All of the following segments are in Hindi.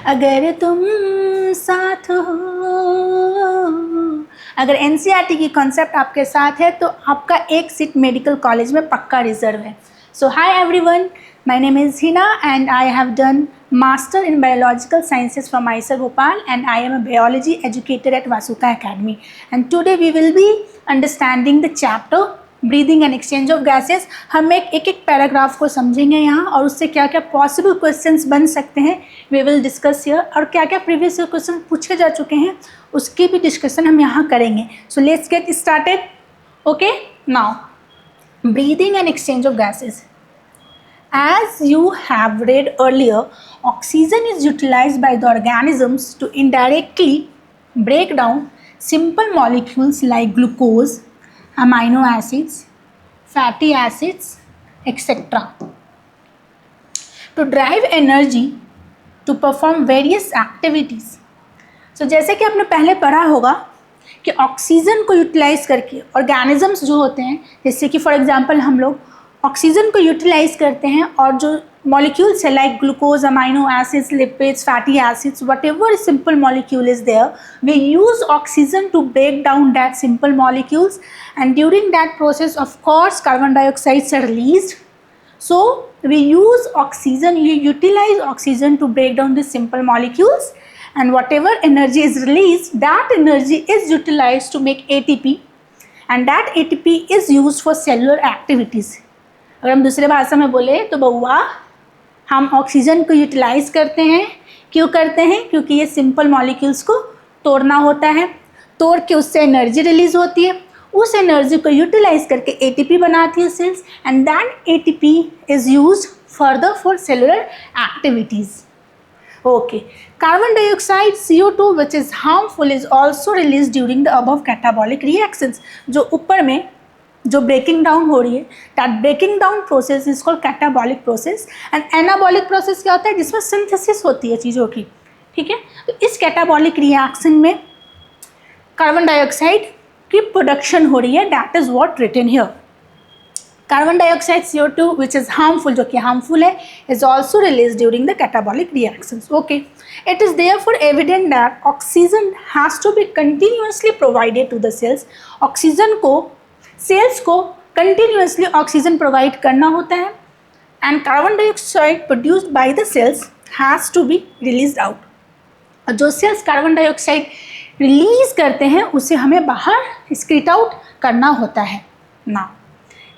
अगर तुम साथ हो, अगर एनसीईआरटी की कॉन्सेप्ट आपके साथ है तो आपका एक सीट मेडिकल कॉलेज में पक्का रिजर्व है. So hi everyone, my name is Hina and I have done Master in Biological Sciences from IISER Bhopal and I am a biology educator at Vasuka Academy. And today we will be understanding the chapter Breathing and Exchange of Gases. हम एक एक पैराग्राफ को समझेंगे यहाँ और उससे क्या क्या पॉसिबल क्वेश्चंस बन सकते हैं we will discuss here, और क्या क्या प्रीवियस ईयर क्वेश्चन पूछे जा चुके हैं उसकी भी डिस्कशन हम यहाँ करेंगे. So let's get started. Okay, now breathing and exchange of gases. As you have read earlier, oxygen is utilized by the organisms to indirectly break down simple molecules like glucose, amino acids, fatty acids, etc. to drive energy to perform various activities. So जैसे कि आपने पहले पढ़ा होगा कि ऑक्सीजन को यूटिलाइज करके ऑर्गेनिजम्स जो होते हैं, जैसे कि फॉर एग्जांपल हम लोग ऑक्सीजन को यूटिलाइज करते हैं और जो मॉलिक्यूल्स है like glucose, amino acids, lipids, fatty acids, whatever simple molecule is there, we use oxygen to break down that simple molecules and during that process of course carbon dioxides are released. So we use oxygen, you utilize oxygen to break down these simple molecules, and whatever energy is released, that energy is utilized to make ATP, and that ATP is used for cellular activities. अगर हम दूसरे भाषा में बोले तो बउआ हम ऑक्सीजन को यूटिलाइज करते हैं. क्यों करते हैं? क्योंकि ये सिंपल मॉलिक्यूल्स को तोड़ना होता है, तोड़ के उससे एनर्जी रिलीज होती है, उस एनर्जी को यूटिलाइज करके एटीपी बनाती है cells, and that ATP is used further for cellular activities. Okay, carbon dioxide CO2 which is harmful is also release during the above catabolic reactions. जो ऊपर में जो ब्रेकिंग डाउन हो रही है, that breaking down process is called catabolic process. And anabolic process क्या होता है? जिसमें सिंथेसिस होती है चीज़ों की. ठीक है, तो इस कैटाबॉलिक रिएक्शन में कार्बन डाइऑक्साइड की प्रोडक्शन हो रही है. That is what written here. Carbon dioxide CO2 which is harmful, जो कि हार्मफुल है, is also release during the catabolic reactions. Okay, it is therefore evident that oxygen has to be continuously provided to the cells. Oxygen को सेल्स को कंटिन्यूअसली ऑक्सीजन प्रोवाइड करना होता है, and carbon dioxide produced by the cells has to be released out. और जो सेल्स कार्बन डाइऑक्साइड रिलीज करते हैं उसे हमें बाहर स्क्रीट आउट करना होता है. Now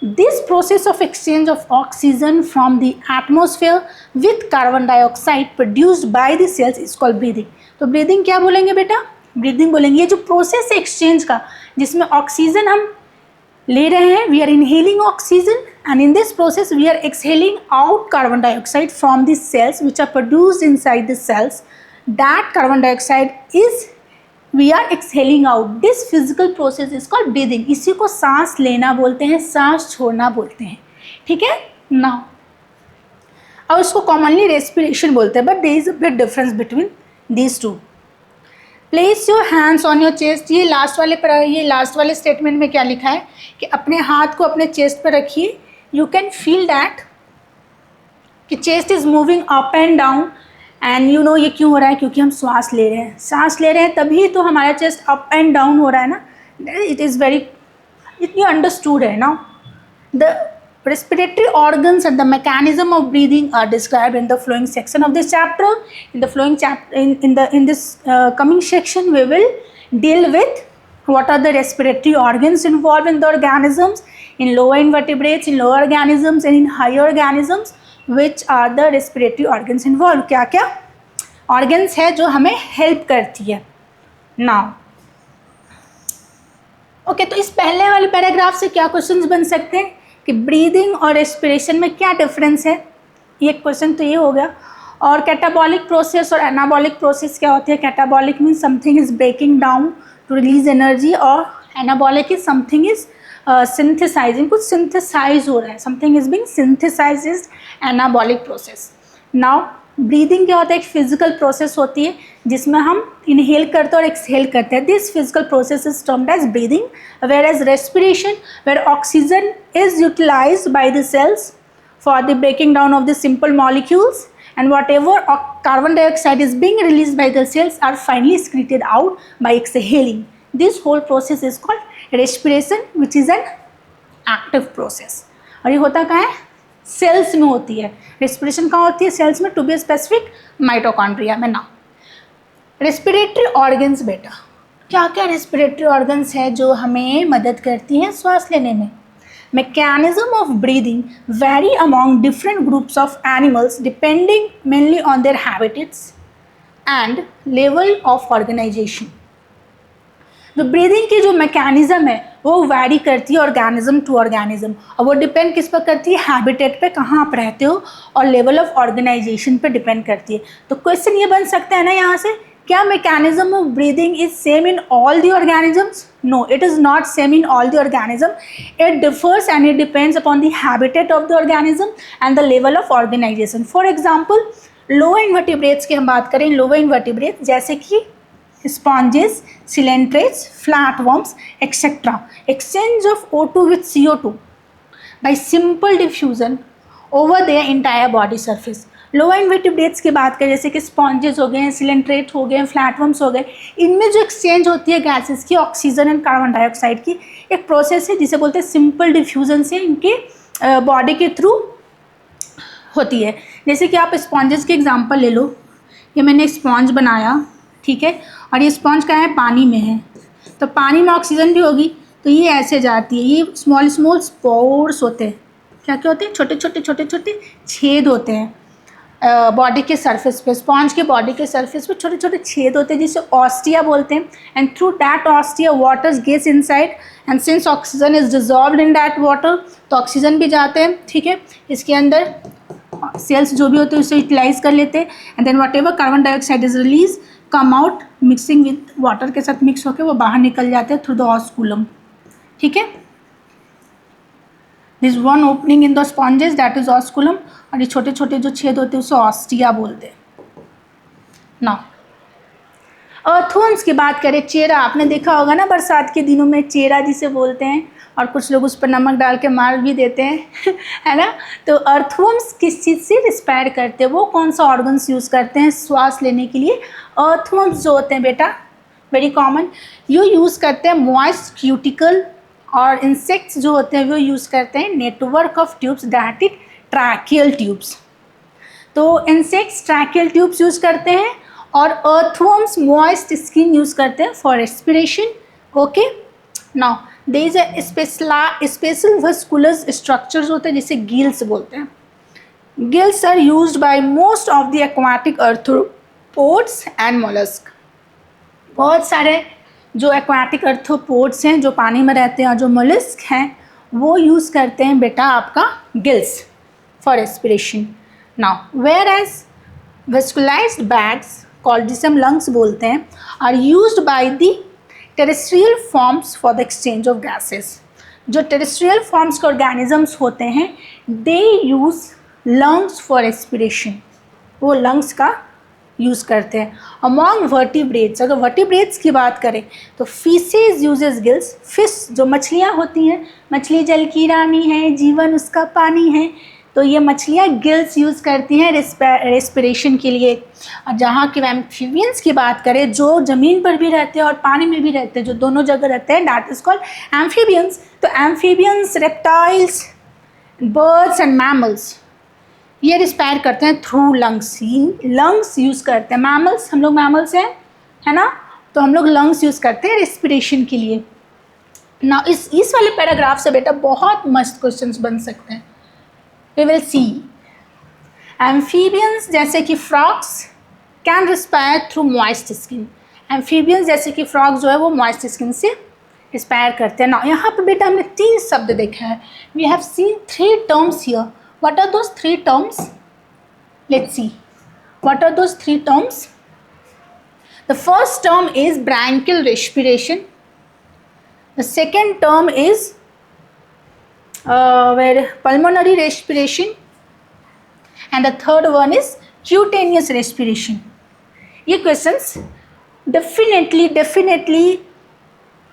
this process of exchange of oxygen from the atmosphere with carbon dioxide produced by the cells is called breathing. तो ब्रीदिंग क्या बोलेंगे बेटा? ब्रीदिंग बोलेंगे. ये जो प्रोसेस है एक्सचेंज का, जिसमें ऑक्सीजन हम ले रहे हैं, we are inhaling oxygen, and in this process we are exhaling out carbon dioxide from the cells which are produced inside the cells. That carbon dioxide is we are exhaling out. This physical process is called breathing. इसी को सांस लेना बोलते हैं, सांस छोड़ना बोलते हैं. ठीक है ना. और इसको कॉमनली रेस्पिरेशन बोलते हैं, but there is a big difference between these two. Place your hands on your chest. ये लास्ट वाले स्टेटमेंट में क्या लिखा है कि अपने हाथ को अपने चेस्ट पर रखिए. यू कैन फील दैट कि chest is moving up and down, and you know ये क्यों हो रहा है? क्योंकि हम सांस ले रहे हैं. सांस ले रहे हैं तभी तो हमारा चेस्ट अप एंड डाउन हो रहा है ना. इट इज़ वेरी इतनी अंडरस्टूड है ना. The respiratory organs and the mechanism of breathing are described in the following section of this chapter. In this coming section we will deal with what are the respiratory organs involved in the organisms, in lower invertebrates, in lower organisms, and in higher organisms, which are the respiratory organs involved. क्या क्या organs है जो हमें help करती है. Now okay, तो इस पहले वाले पैराग्राफ से क्या क्वेश्चंस बन सकते हैं कि ब्रीदिंग और रेस्पिरेशन में क्या डिफरेंस है? ये क्वेश्चन तो ये हो गया. और कैटाबॉलिक प्रोसेस और एनाबॉलिक प्रोसेस क्या होती है? Catabolic means something is breaking down to release energy, और anabolic is something is synthesising, कुछ सिंथेसाइज हो रहा है, something is being synthesised, is anabolic process. Now breathing क्या होता है? एक फिजिकल प्रोसेस होती है जिसमें हम इनहेल करते हैं और एक्सहेल करते हैं. This physical process is termed as breathing, whereas respiration where oxygen is utilised by the cells for the breaking down of the simple molecules and whatever carbon dioxide is being released by the cells are finally excreted out by exhaling. This whole process is called respiration, which is an active process. और ये होता कहाँ है? सेल्स में होती है. रेस्पिरेशन कहाँ होती है? सेल्स में, टू बी स्पेसिफिक माइटोकॉन्ड्रिया में. ना रेस्पिरेटरी ऑर्गन्स बेटा, क्या क्या रेस्पिरेटरी ऑर्गन्स है जो हमें मदद करती हैं श्वास लेने में? Mechanism of breathing vary among different groups of animals depending mainly on their habitats and level of organization. जो ब्रीदिंग की जो मैकेनिज्म है वो वैरी करती है ऑर्गेनिज्म टू ऑर्गेनिज्म, और वो डिपेंड किस पर करती है? हैबिटेट पे, कहाँ आप रहते हो, और लेवल ऑफ ऑर्गेनाइजेशन पे डिपेंड करती है. तो क्वेश्चन ये बन सकता है ना यहाँ से, क्या mechanism of breathing is same in all the organisms? No, it is not same in all the organism. It differs and it depends upon the habitat of the organism and the level of organisation. For example lower invertebrates की हम बात करें, लोअर इनवर्टिब्रेट्स जैसे कि sponges, coelentrates, flatworms, etc. Exchange of O2 with CO2 by simple diffusion over their entire body surface. Lower invertebrates की बात करें जैसे कि स्पॉन्जेस हो गए, सिलेंट्रेट हो गए, फ्लैटवर्म्स हो गए, इनमें जो एक्सचेंज होती है गैसेस की, ऑक्सीजन एंड कार्बन डाइऑक्साइड की, एक प्रोसेस है जिसे बोलते हैं सिंपल डिफ्यूजन से इनके बॉडी के थ्रू होती है. जैसे कि आप स्पॉन्जेस के एग्जांपल ले लो. ये मैंने स्पॉन्ज बनाया, ठीक है, और ये स्पॉन्ज क्या है? पानी में है. तो पानी में ऑक्सीजन भी होगी, तो ये ऐसे जाती है. ये स्मॉल स्मॉल स्पोर्स होते हैं. क्या क्या होते हैं? छोटे छोटे छोटे छोटे छेद होते हैं बॉडी के सरफेस पे. स्पॉन्ज के बॉडी के सरफेस पे छोटे छोटे छेद होते हैं जिसे ऑस्टिया बोलते हैं. And through that ostia water gets inside, and since oxygen is dissolved in that water, तो ऑक्सीजन भी जाते हैं, ठीक है, इसके अंदर. सेल्स जो भी होते हैं उसे यूटिलाइज कर लेते हैं, and then whatever carbon dioxide is release come out mixing with water के साथ मिक्स होकर वो बाहर निकल जाते हैं थ्रू द ऑस्कुलम. ठीक है, this one opening in the sponges that is osculum, और ये छोटे छोटे जो छेद होते हैं उसे ऑस्टिया बोलते हैं. नाउ अर्थवर्म्स की बात करें, चेरा, आपने देखा होगा ना बरसात के दिनों में चेरा जिसे बोलते हैं, और कुछ लोग उस पर नमक डाल के मार भी देते हैं है ना. तो अर्थवर्म्स किस चीज़ से रिस्पायर करते हैं? वो कौन सा ऑर्गन्स यूज़ करते हैं श्वास लेने के लिए? अर्थवर्म्स जो होते हैं बेटा, वेरी कॉमन, ये यूज़ करते हैं मॉइस्ट क्यूटिकल, और इंसेक्ट्स जो होते हैं वो यूज़ करते हैं network of tubes that is tracheal tubes. तो इंसेक्ट्स ट्रैकियल ट्यूब्स यूज़ करते हैं, और अर्थवर्म्स मॉइस्ट स्किन यूज़ करते हैं for respiration. Okay, now there is a special vascular structures होते हैं जिसे गिल्स बोलते हैं. Gills are used by most of the aquatic arthropods and mollusc. बहुत सारे जो एक्वाटिक अर्थ्रोपोड्स हैं जो पानी में रहते हैं, और जो मोलस्क हैं वो यूज़ करते हैं बेटा आपका gills for respiration. Now whereas vascularised bags called, जिसे हम लंग्स बोलते हैं, are used by the terrestrial forms for the exchange of gases. जो टेरेस्ट्रियल फॉर्म्स के ऑर्गेनिजम्स होते हैं they use lungs for respiration, वो लंग्स का यूज़ करते हैं. अमॉन्ग वर्टिब्रेट्स, अगर वर्टिब्रेट्स की बात करें तो फिशेज यूजेस गिल्स. फिश जो मछलियाँ होती हैं, मछली जल की रानी है, जीवन उसका पानी है, तो ये मछलियाँ गिल्स यूज़ करती हैं रेस्पिरेशन के लिए. और जहाँ की एम्फीबियंस की बात करें, जो ज़मीन पर भी रहते हैं और पानी में भी रहते हैं, जो दोनों जगह रहते हैं, दैट इज़ कॉल्ड एम्फीबियंस. तो amphibians, reptiles, birds and mammals ये रिस्पायर करते हैं थ्रू लंग्स. लंग्स यूज़ करते हैं. मैमल्स, हम लोग मैमल्स हैं, है ना, तो हम लोग लंग्स यूज़ करते हैं रेस्पिरेशन के लिए. ना इस वाले पैराग्राफ से बेटा बहुत मस्त क्वेश्चंस बन सकते हैं. We will see. Amphibians जैसे कि frogs can respire through moist skin. Amphibians जैसे कि frogs जो है वो moist skin से respire करते हैं. ना यहाँ पे बेटा हमने 3 शब्द देखा है. We have seen 3 terms here. What are those 3 terms? Let's see. What are those 3 terms? The first term is bronchial respiration. The second term is where pulmonary respiration, and the third one is cutaneous respiration. ये questions definitely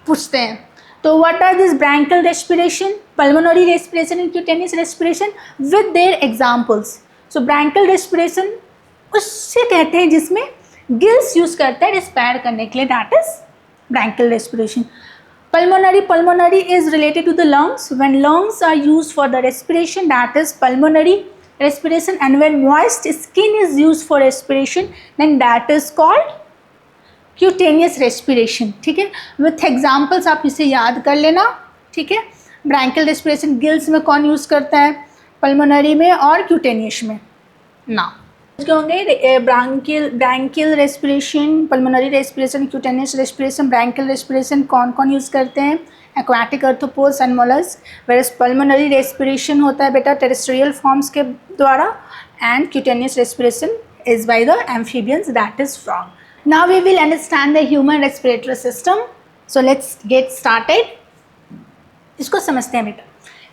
पूछते हैं. तो what are this bronchial respiration, pulmonary respiration and cutaneous respiration with their examples? So bronchial respiration उससे कहते हैं जिसमें गिल्स यूज करते हैं रिस्पायर करने के लिए, that is branchial respiration. Pulmonary is related to the lungs. When lungs are used for the respiration, that is pulmonary respiration, and when moist skin is used for respiration, then that is called cutaneous respiration. ठीक है, with examples आप इसे याद कर लेना. ठीक है, ब्रैंकियल रेस्पिरेशन गिल्स में कौन यूज़ करता है, पल्मोनरी में और क्यूटेनियस में. ना क्या होंगे, branchial respiration, pulmonary respiration, cutaneous respiration. Branchial respiration कौन कौन यूज़ करते हैं, aquatic arthropods and mollusc. Whereas pulmonary respiration होता है बेटा टेरेस्ट्रियल फॉर्म्स के द्वारा, and cutaneous respiration is by the amphibians, that is frog. Now we will understand the human respiratory system. So let's get started. इसको समझते हैं बेटा.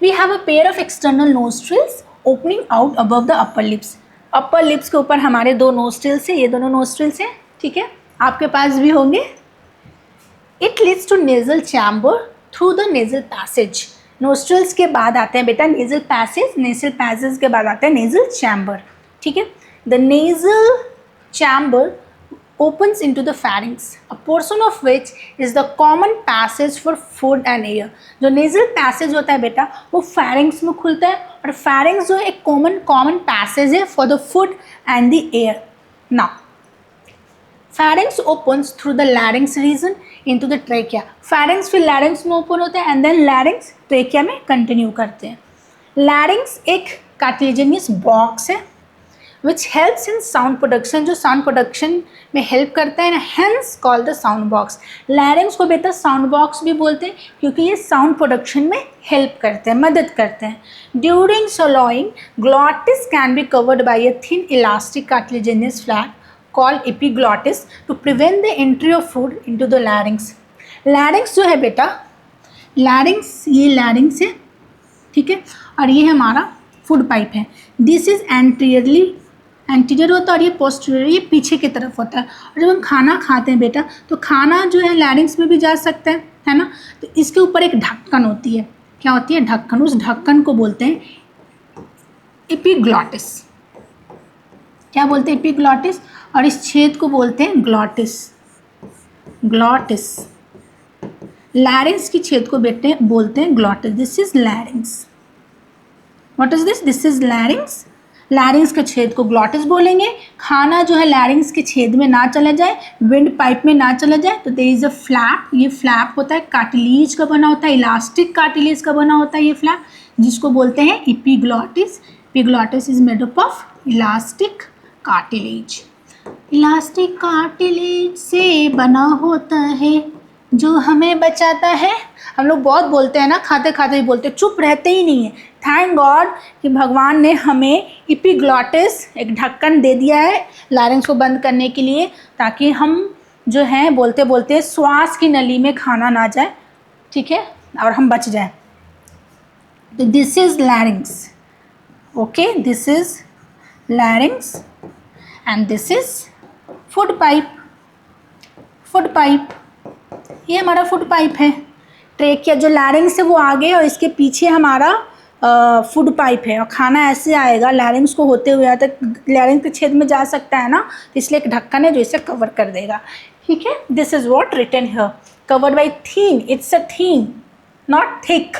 We have a pair of external nostrils opening out above the upper lips. Upper lips के ऊपर हमारे दो नोस्ट्रिल्स हैं, ये दोनों नोस्ट्रिल्स हैं. ठीक है, आपके पास भी होंगे. It leads to nasal chamber through the nasal passage. Nostrils के बाद आते हैं बेटा नेजल पैसेज, नेजल पैसेज के बाद आते हैं नेजल चैम्बर. ठीक है, the nasal chamber opens into the pharynx, a portion of which is the common passage for food and air. जो nasal passage होता है बेटा वो pharynx में खुलता है, और pharynx जो एक common passage है for the food and the air. Now, pharynx opens through the larynx region into the trachea. pharynx फिर larynx में open होता है and then larynx trachea में continue करते हैं. larynx एक cartilaginous box है which helps in sound production, जो sound production में help करता है ना, hence called the sound box. larynx को बेटा sound box भी बोलते हैं क्योंकि ये sound production में help करते हैं, मदद करते हैं. during swallowing, glottis can be covered by a thin elastic cartilaginous flap called epiglottis to prevent the entry of food into the larynx. larynx जो है बेटा, larynx ये larynx है. ठीक है, और ये हमारा फूड पाइप है. दिस इज एंटीरियर होता है और ये पोस्टीरियर, ये पीछे की तरफ होता है. और जब हम खाना खाते हैं बेटा तो खाना जो है लैरिंग्स में भी जा सकता है ना. तो इसके ऊपर एक ढक्कन होती है. क्या होती है, ढक्कन. उस ढक्कन को बोलते हैं एपिग्लॉटिस. क्या बोलते हैं, एपिग्लॉटिस. और इस छेद को बोलते हैं ग्लॉटिस. ग्लॉटिस लैरिंग्स की छेद को बेटे बोलते हैं glottis. This is लैरिंग्स. What is this, this is लैरिंग्स. लैरिंग्स के छेद को ग्लॉटिस बोलेंगे. खाना जो है लैरिंग्स के छेद में ना चला जाए, विंड पाइप में ना चला जाए, तो देयर इज अ फ्लैप. ये फ्लैप होता है कार्टिलेज का बना होता है, इलास्टिक कार्टिलेज का बना होता है ये फ्लैप, जिसको बोलते हैं epiglottis. Epiglottis is made up of elastic cartilage. Elastic cartilage से बना होता है जो हमें बचाता है. हम लोग बहुत बोलते हैं ना, खाते खाते ही बोलते हैं, चुप रहते ही नहीं है. थैंक गॉड कि भगवान ने हमें एपिग्लॉटिस एक ढक्कन दे दिया है लैरिंग्स को बंद करने के लिए, ताकि हम जो हैं बोलते बोलते श्वास की नली में खाना ना जाए. ठीक है, और हम बच जाएं. तो this is लैरिंग्स. Okay, this is लैरिंग्स and this is food pipe. Food pipe ये हमारा फूड पाइप है. ट्रेकिया जो लैरिंग्स है वो आगे और इसके पीछे हमारा फूड पाइप है, और खाना ऐसे आएगा लैरिंग्स को होते हुए यहाँ तक लैरिंग्स के छेद में जा सकता है ना, तो इसलिए एक ढक्कन है जो इसे कवर कर देगा. ठीक है, this is what written here, covered by thin. It's a thin not thick,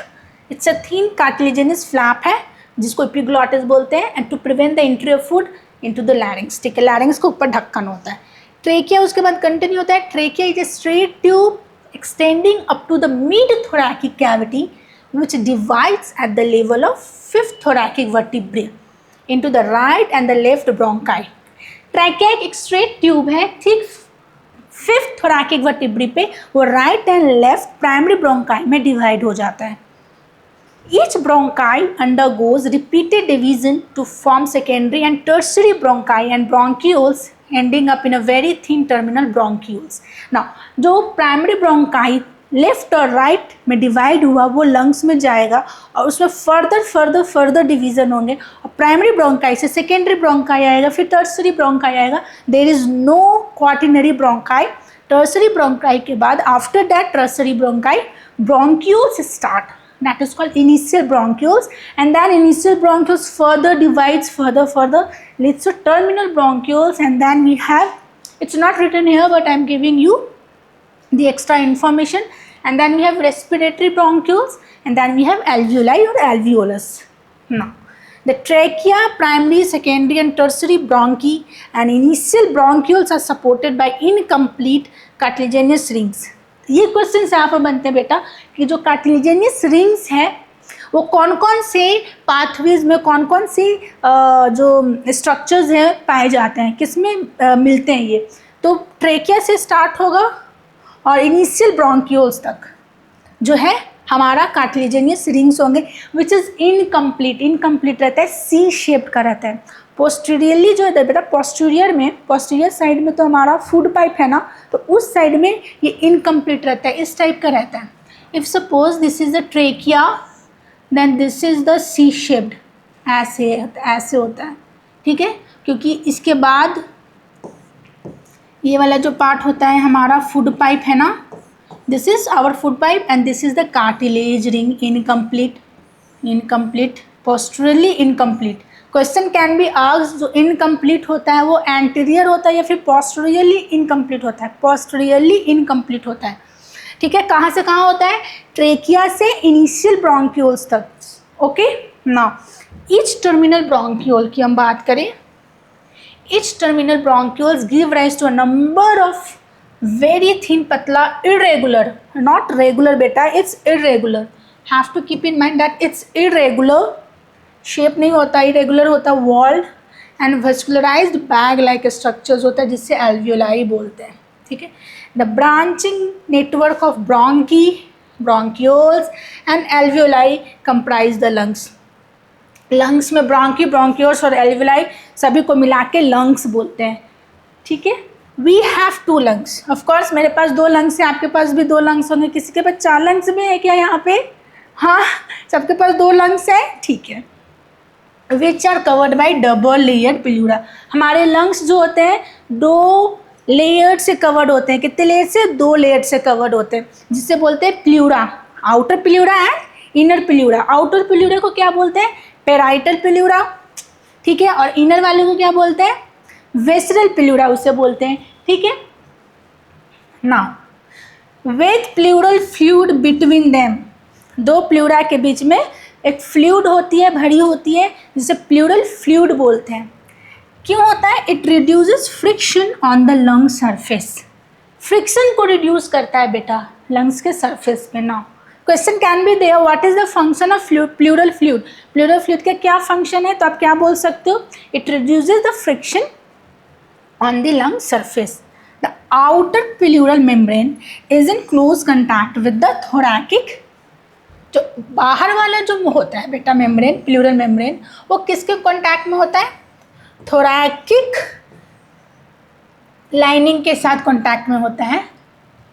it's a thin cartilaginous flap है जिसको एपिग्लॉटिस बोलते हैं, and to prevent the entry of food into the larynx. ठीक है, लैरिंग्स के ऊपर ढक्कन होता है. ट्रेकिया उसके बाद कंटिन्यू होता है. Trachea is a straight tube extending up to the mid-thoracic cavity which divides at the level of fifth thoracic vertebrae into the right and the left bronchi. Trachea एक straight tube है, ठीक fifth thoracic vertebrae पे वो right and left primary bronchi में divide हो जाता है. Each bronchi undergoes repeated division to form secondary and tertiary bronchi and bronchioles ending up in a very thin terminal bronchioles. Now, जो प्राइमरी ब्रोंकाई लेफ्ट और राइट में डिवाइड हुआ वो लंग्स में जाएगा और उसमें फर्दर डिवीजन होंगे, और प्राइमरी ब्रोंकाई से सेकेंडरी ब्रोंकाई आएगा, फिर टर्सरी ब्रोंकाई आएगा. There is no quaternary bronchi. Tertiary bronchi के बाद after that tertiary bronchi bronchioles start. that is called initial bronchioles, and then initial bronchioles further divides further leads to terminal bronchioles, and then we have, it's not written here but I am giving you the extra information, and then we have respiratory bronchioles, and then we have alveoli or alveolus. Now the trachea, primary, secondary and tertiary bronchi and initial bronchioles are supported by incomplete cartilaginous rings. ये क्वेश्चन यहाँ पर बनते हैं बेटा कि जो कार्टिलेजियस रिंग्स हैं वो कौन कौन से पाथवेज में, कौन कौन से जो स्ट्रक्चर्स हैं पाए जाते हैं, किस में मिलते हैं ये. तो ट्रेकिया से स्टार्ट होगा और इनिशियल ब्रोंकियोल्स तक जो है हमारा कार्टिलेजियस रिंग्स होंगे, विच इज़ इनकम्प्लीट रहता है, सी शेप्ड का रहता है. पोस्टीरियरली जो है बेटा, पोस्टीरियर में, पोस्टीरियर साइड में तो हमारा फूड पाइप है ना, तो उस साइड में ये इनकम्प्लीट रहता है, इस टाइप का रहता है. If suppose this is the trachea, then this is the C shaped, ऐसे होता है, ठीक है. क्योंकि इसके बाद ये वाला जो पार्ट होता है हमारा फूड पाइप है ना, this is our food pipe and this is the cartilage ring, incomplete, posteriorly incomplete. Question can be asked, जो इनकम्प्लीट होता है वो एंटीरियर होता है या फिर पोस्टीरियरली इनकम्प्लीट होता है? पोस्टीरियरली इनकम्प्लीट होता है, ठीक है. कहाँ से कहाँ होता है? ट्रेकिया से इनिशियल ब्रोंकियोल्स तक. Okay. Now each terminal bronchiole की हम बात करें, each terminal bronchioles give rise to a number of very thin, पतला, इरेगुलर, नॉट रेगुलर बेटा, it's irregular. Have to keep in mind that it's irregular, shape नहीं होता, इरेगुलर होता, walled and vascularised bag like structures होता है जिससे एल्वियोलाई बोलते हैं, ठीक है. The branching network of bronchi, bronchioles and alveoli comprise the lungs. Lungs में ब्रोंकी, ब्रोंकियोल्स और एल्वियोलाई सभी को मिला के लंग्स बोलते हैं, ठीक है. We have 2 lungs. ऑफकोर्स मेरे पास 2 लंग्स हैं, आपके पास भी 2 लंग्स होंगे. किसी के पास 4 लंग्स भी है क्या यहाँ पे? हाँ, सबके पास 2 लंग्स हैं, ठीक है. Which are covered by double layered pleura. हमारे लंग्स जो होते हैं 2 लेयर से कवर्ड होते हैं. कितने लेयर से? 2 लेयर से कवर्ड होते हैं, जिससे बोलते हैं pleura. Outer pleura and inner pleura. Outer pleura को क्या बोलते हैं? पेराइटल प्लूरा, ठीक है. और इनर वाले को क्या बोलते हैं? वेसरल प्लूरा उसे बोलते हैं, ठीक है. Now with pleural fluid between them, 2 pleura के बीच में एक फ्लूइड होती है, भरी होती है, जिसे प्लूरल फ्लूइड बोलते हैं. क्यों होता है? It reduces friction on the lung surface. Friction को रिड्यूस करता है बेटा लंग्स के सरफेस पे. Now question can be there, what is the function of pleural fluid? Pleural fluid का क्या फंक्शन है? तो आप क्या बोल सकते हो? It reduces the friction on the lung surface. The outer pleural membrane is in close contact with the thoracic. जो बाहर वाला जो होता है बेटा मेम्ब्रेन, प्लूरल मेम्ब्रेन, वो किसके कांटेक्ट में होता है? थोरैकिक लाइनिंग के साथ कांटेक्ट में होता है,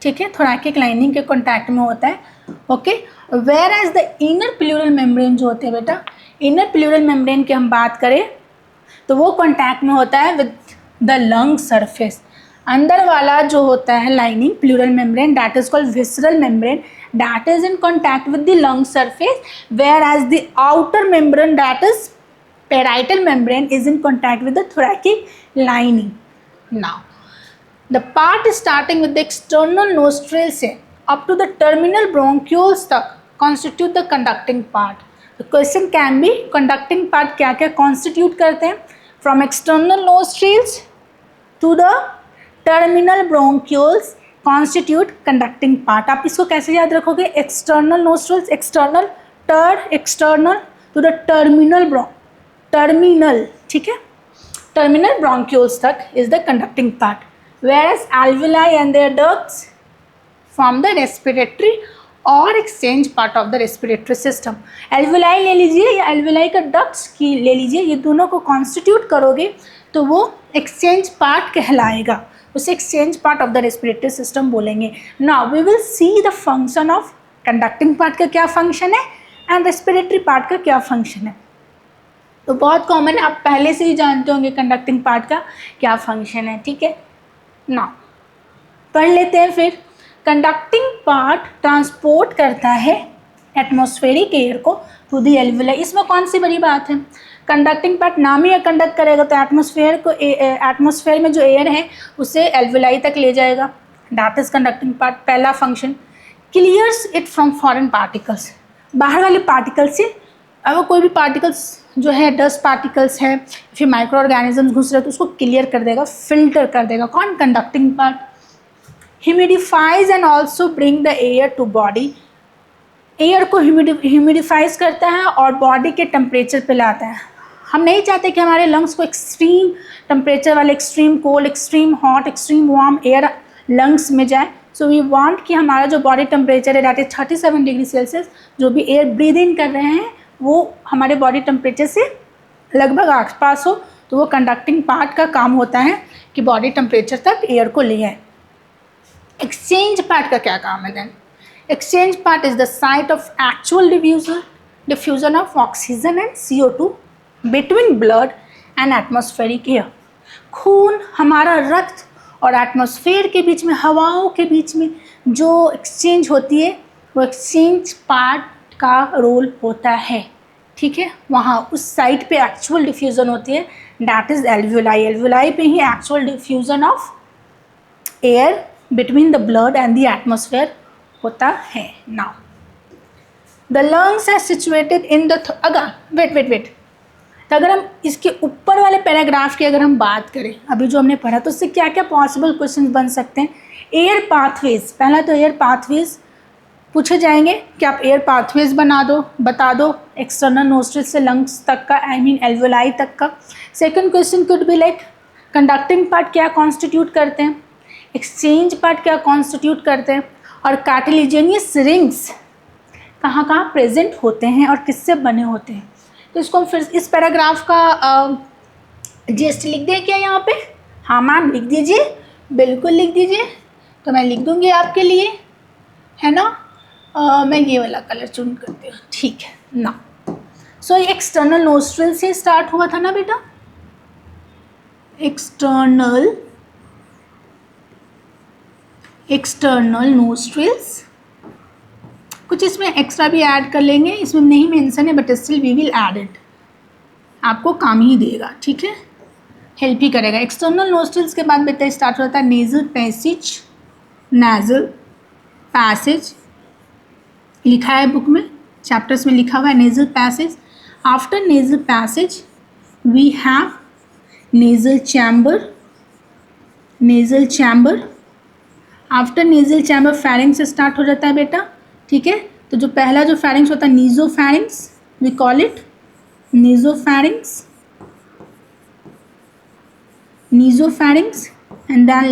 ठीक है. थोरैकिक लाइनिंग के कांटेक्ट में होता है, okay. Whereas the inner pleural membrane जो होते हैं बेटा, इनर प्लूरल मेम्ब्रेन की हम बात करें तो वो कांटेक्ट में होता है विद द लंग सरफेस. अंदर वाला जो होता है lining pleural membrane, that is called visceral membrane, that is in contact with the lung surface, whereas the outer membrane that is parietal membrane is in contact with the thoracic lining. Now the part starting with the external nostril से up to the terminal bronchioles तक constitute the conducting part. The question can be, conducting part क्या क्या कॉन्स्टिट्यूट करते हैं? From external nostrils to the terminal bronchioles constitute conducting part. आप इसको कैसे याद रखोगे? external nostrils, external, external to the terminal, ठीक है. terminal bronchioles तक is the conducting part, whereas alveoli and their ducts form the respiratory और exchange part of the respiratory system. Alveoli ले लीजिए या एल्वियोलाई का डक्ट्स की ले लीजिए, ये दोनों को कॉन्स्टिट्यूट करोगे तो वो एक्सचेंज पार्ट कहलाएगा, उसे exchange part of the respiratory system बोलेंगे. Now we will see the function of conducting part का क्या फंक्शन है एंड रेस्पिरेटरी पार्ट का क्या फंक्शन है. तो बहुत कॉमन है, आप पहले से ही जानते होंगे कंडक्टिंग पार्ट का क्या फंक्शन है, ठीक है. नाउ पढ़ लेते हैं फिर. कंडक्टिंग पार्ट ट्रांसपोर्ट करता है एटमॉस्फेरिक एयर को टू द एल्वुलाई। इसमें कौन सी बड़ी बात है, कंडक्टिंग पार्ट नाम ही कंडक्ट करेगा तो एटमॉस्फेयर में जो एयर है उसे एल्वुलाई तक ले जाएगा, दैट इज कंडक्टिंग पार्ट। पहला function clears it from foreign particles, बाहर वाले पार्टिकल से अगर कोई भी पार्टिकल्स जो है डस्ट पार्टिकल्स है फिर माइक्रो ऑर्गेनिजम्स घुस रहे तो उसको क्लियर कर देगा, फिल्टर कर देगा। कौन, conducting part. Humidifies and also bring the air to body, air को ह्यूमिडिफाइज करता है और बॉडी के टेम्परेचर पे लाता है। हम नहीं चाहते कि हमारे लंग्स को एक्सट्रीम टेम्परेचर वाले, extreme cold, extreme hot, extreme warm air lungs में जाए। सो वी वांट कि हमारा जो बॉडी टेम्परेचर है दैट इज 37 डिग्री सेल्सियस, जो भी एयर ब्रीद इन कर रहे हैं वो हमारे बॉडी टेम्परेचर से लगभग आसपास हो, तो वो कंडक्टिंग पार्ट का काम होता है कि बॉडी टेम्परेचर तक एयर को ले आए। एक्सचेंज पार्ट का क्या काम है देन, exchange part is the site of actual diffusion of oxygen and CO2 between blood and atmospheric air. खून, हमारा रक्त और एटमॉस्फेयर के बीच में, हवाओं के बीच में जो एक्सचेंज होती है वो एक्सचेंज पार्ट का रोल होता है, ठीक है। वहाँ उस साइट पे एक्चुअल डिफ्यूज़न होती है, दैट इज़ एल्वुलाई। एल्वुलाई पे ही actual diffusion of air between the blood and the atmosphere होता है। Now the lungs are situated in the अगर वेट तो अगर हम इसके ऊपर वाले पैराग्राफ की अगर हम बात करें अभी जो हमने पढ़ा तो उससे क्या क्या पॉसिबल क्वेश्चन बन सकते हैं। एयर पाथवेज, पहला तो एयर पाथवेज पूछे जाएंगे कि आप एयर पाथवेज बता दो एक्सटर्नल नोस्ट्रिल से लंग्स तक का, आई मीन एल्वुलाई तक का। Second question could be like conducting part क्या कॉन्स्टिट्यूट करते हैं, एक्सचेंज पार्ट क्या कॉन्स्टिट्यूट करते हैं, और कार्टिलेजियस रिंग्स कहाँ कहाँ प्रेजेंट होते हैं और किससे बने होते हैं। तो इसको हम फिर इस पैराग्राफ का जेस्ट लिख दें क्या यहाँ पे, हाँ मैम लिख दीजिए, बिल्कुल लिख दीजिए। तो मैं लिख दूँगी आपके लिए, है ना। मैं ये वाला कलर चूज करती हूँ, ठीक है ना। सो ये एक्सटर्नल नोस्ट्रिल से स्टार्ट हुआ था ना बेटा, एक्सटर्नल नोस्ट्रिल्स। कुछ इसमें एक्स्ट्रा भी ऐड कर लेंगे, इसमें नहीं मेंशन है but still we will add it, आपको काम ही देगा, ठीक है, हेल्प ही करेगा। एक्सटर्नल नोस्ट्रिल्स के बाद बेटा स्टार्ट होता है नेजल पैसेज, लिखा है बुक में, चैप्टर्स में लिखा हुआ है nasal passage. After nasal passage we have nasal chamber. After nasal chamber pharynx start हो जाता है बेटा, ठीक है। तो जो पहला जो फेरिंग्स होता है nasopharynx, we call it nasopharynx and then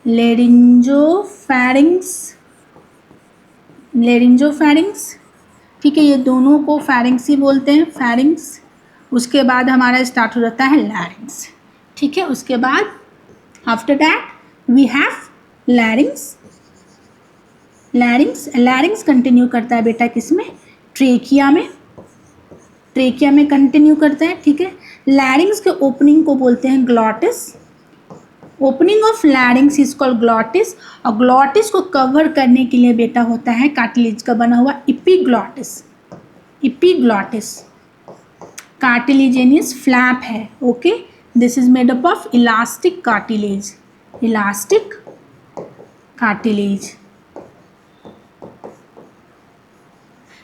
laryngopharynx, ठीक है। ये दोनों को फेरिंग्स ही बोलते हैं, फेरिंग्स। उसके बाद हमारा स्टार्ट हो जाता है लैरिंग्स, ठीक है। उसके बाद after that we have larynx continue करता है बेटा किसमें, ट्रेकिया में कंटिन्यू करता है, ठीक है। लैरिंग्स के ओपनिंग को बोलते हैं glottis, opening of लैरिंग्स is called glottis, और ग्लॉटिस को कवर करने के लिए बेटा होता है कार्टिलेज का बना हुआ इपीग्लॉटिस कार्टिलेजियस फ्लैप है, okay. This is made up of elastic cartilage.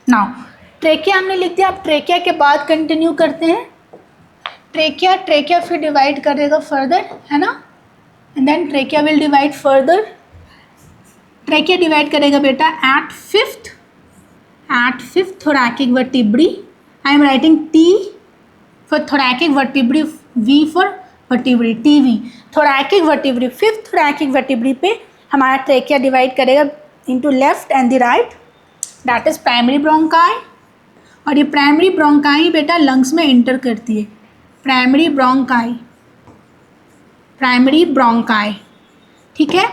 Now trachea हमने लिख दिया, अब ट्रेकिया के बाद कंटिन्यू करते हैं। ट्रेकिया फिर डिवाइड करेगा फर्दर, है ना, and then trachea will divide further. Trachea divide करेगा बेटा at fifth thoracic vertebrae. I am writing T for thoracic vertebrae, V for vertebrae, TV. thoracic vertebrae, fifth thoracic vertebrae पे हमारा ट्रेकिया डिवाइड करेगा into left and the right, that is primary bronchi. और ये प्राइमरी ब्रोंकाई बेटा लंग्स में एंटर करती है, प्राइमरी ब्रोंकाई, ठीक है।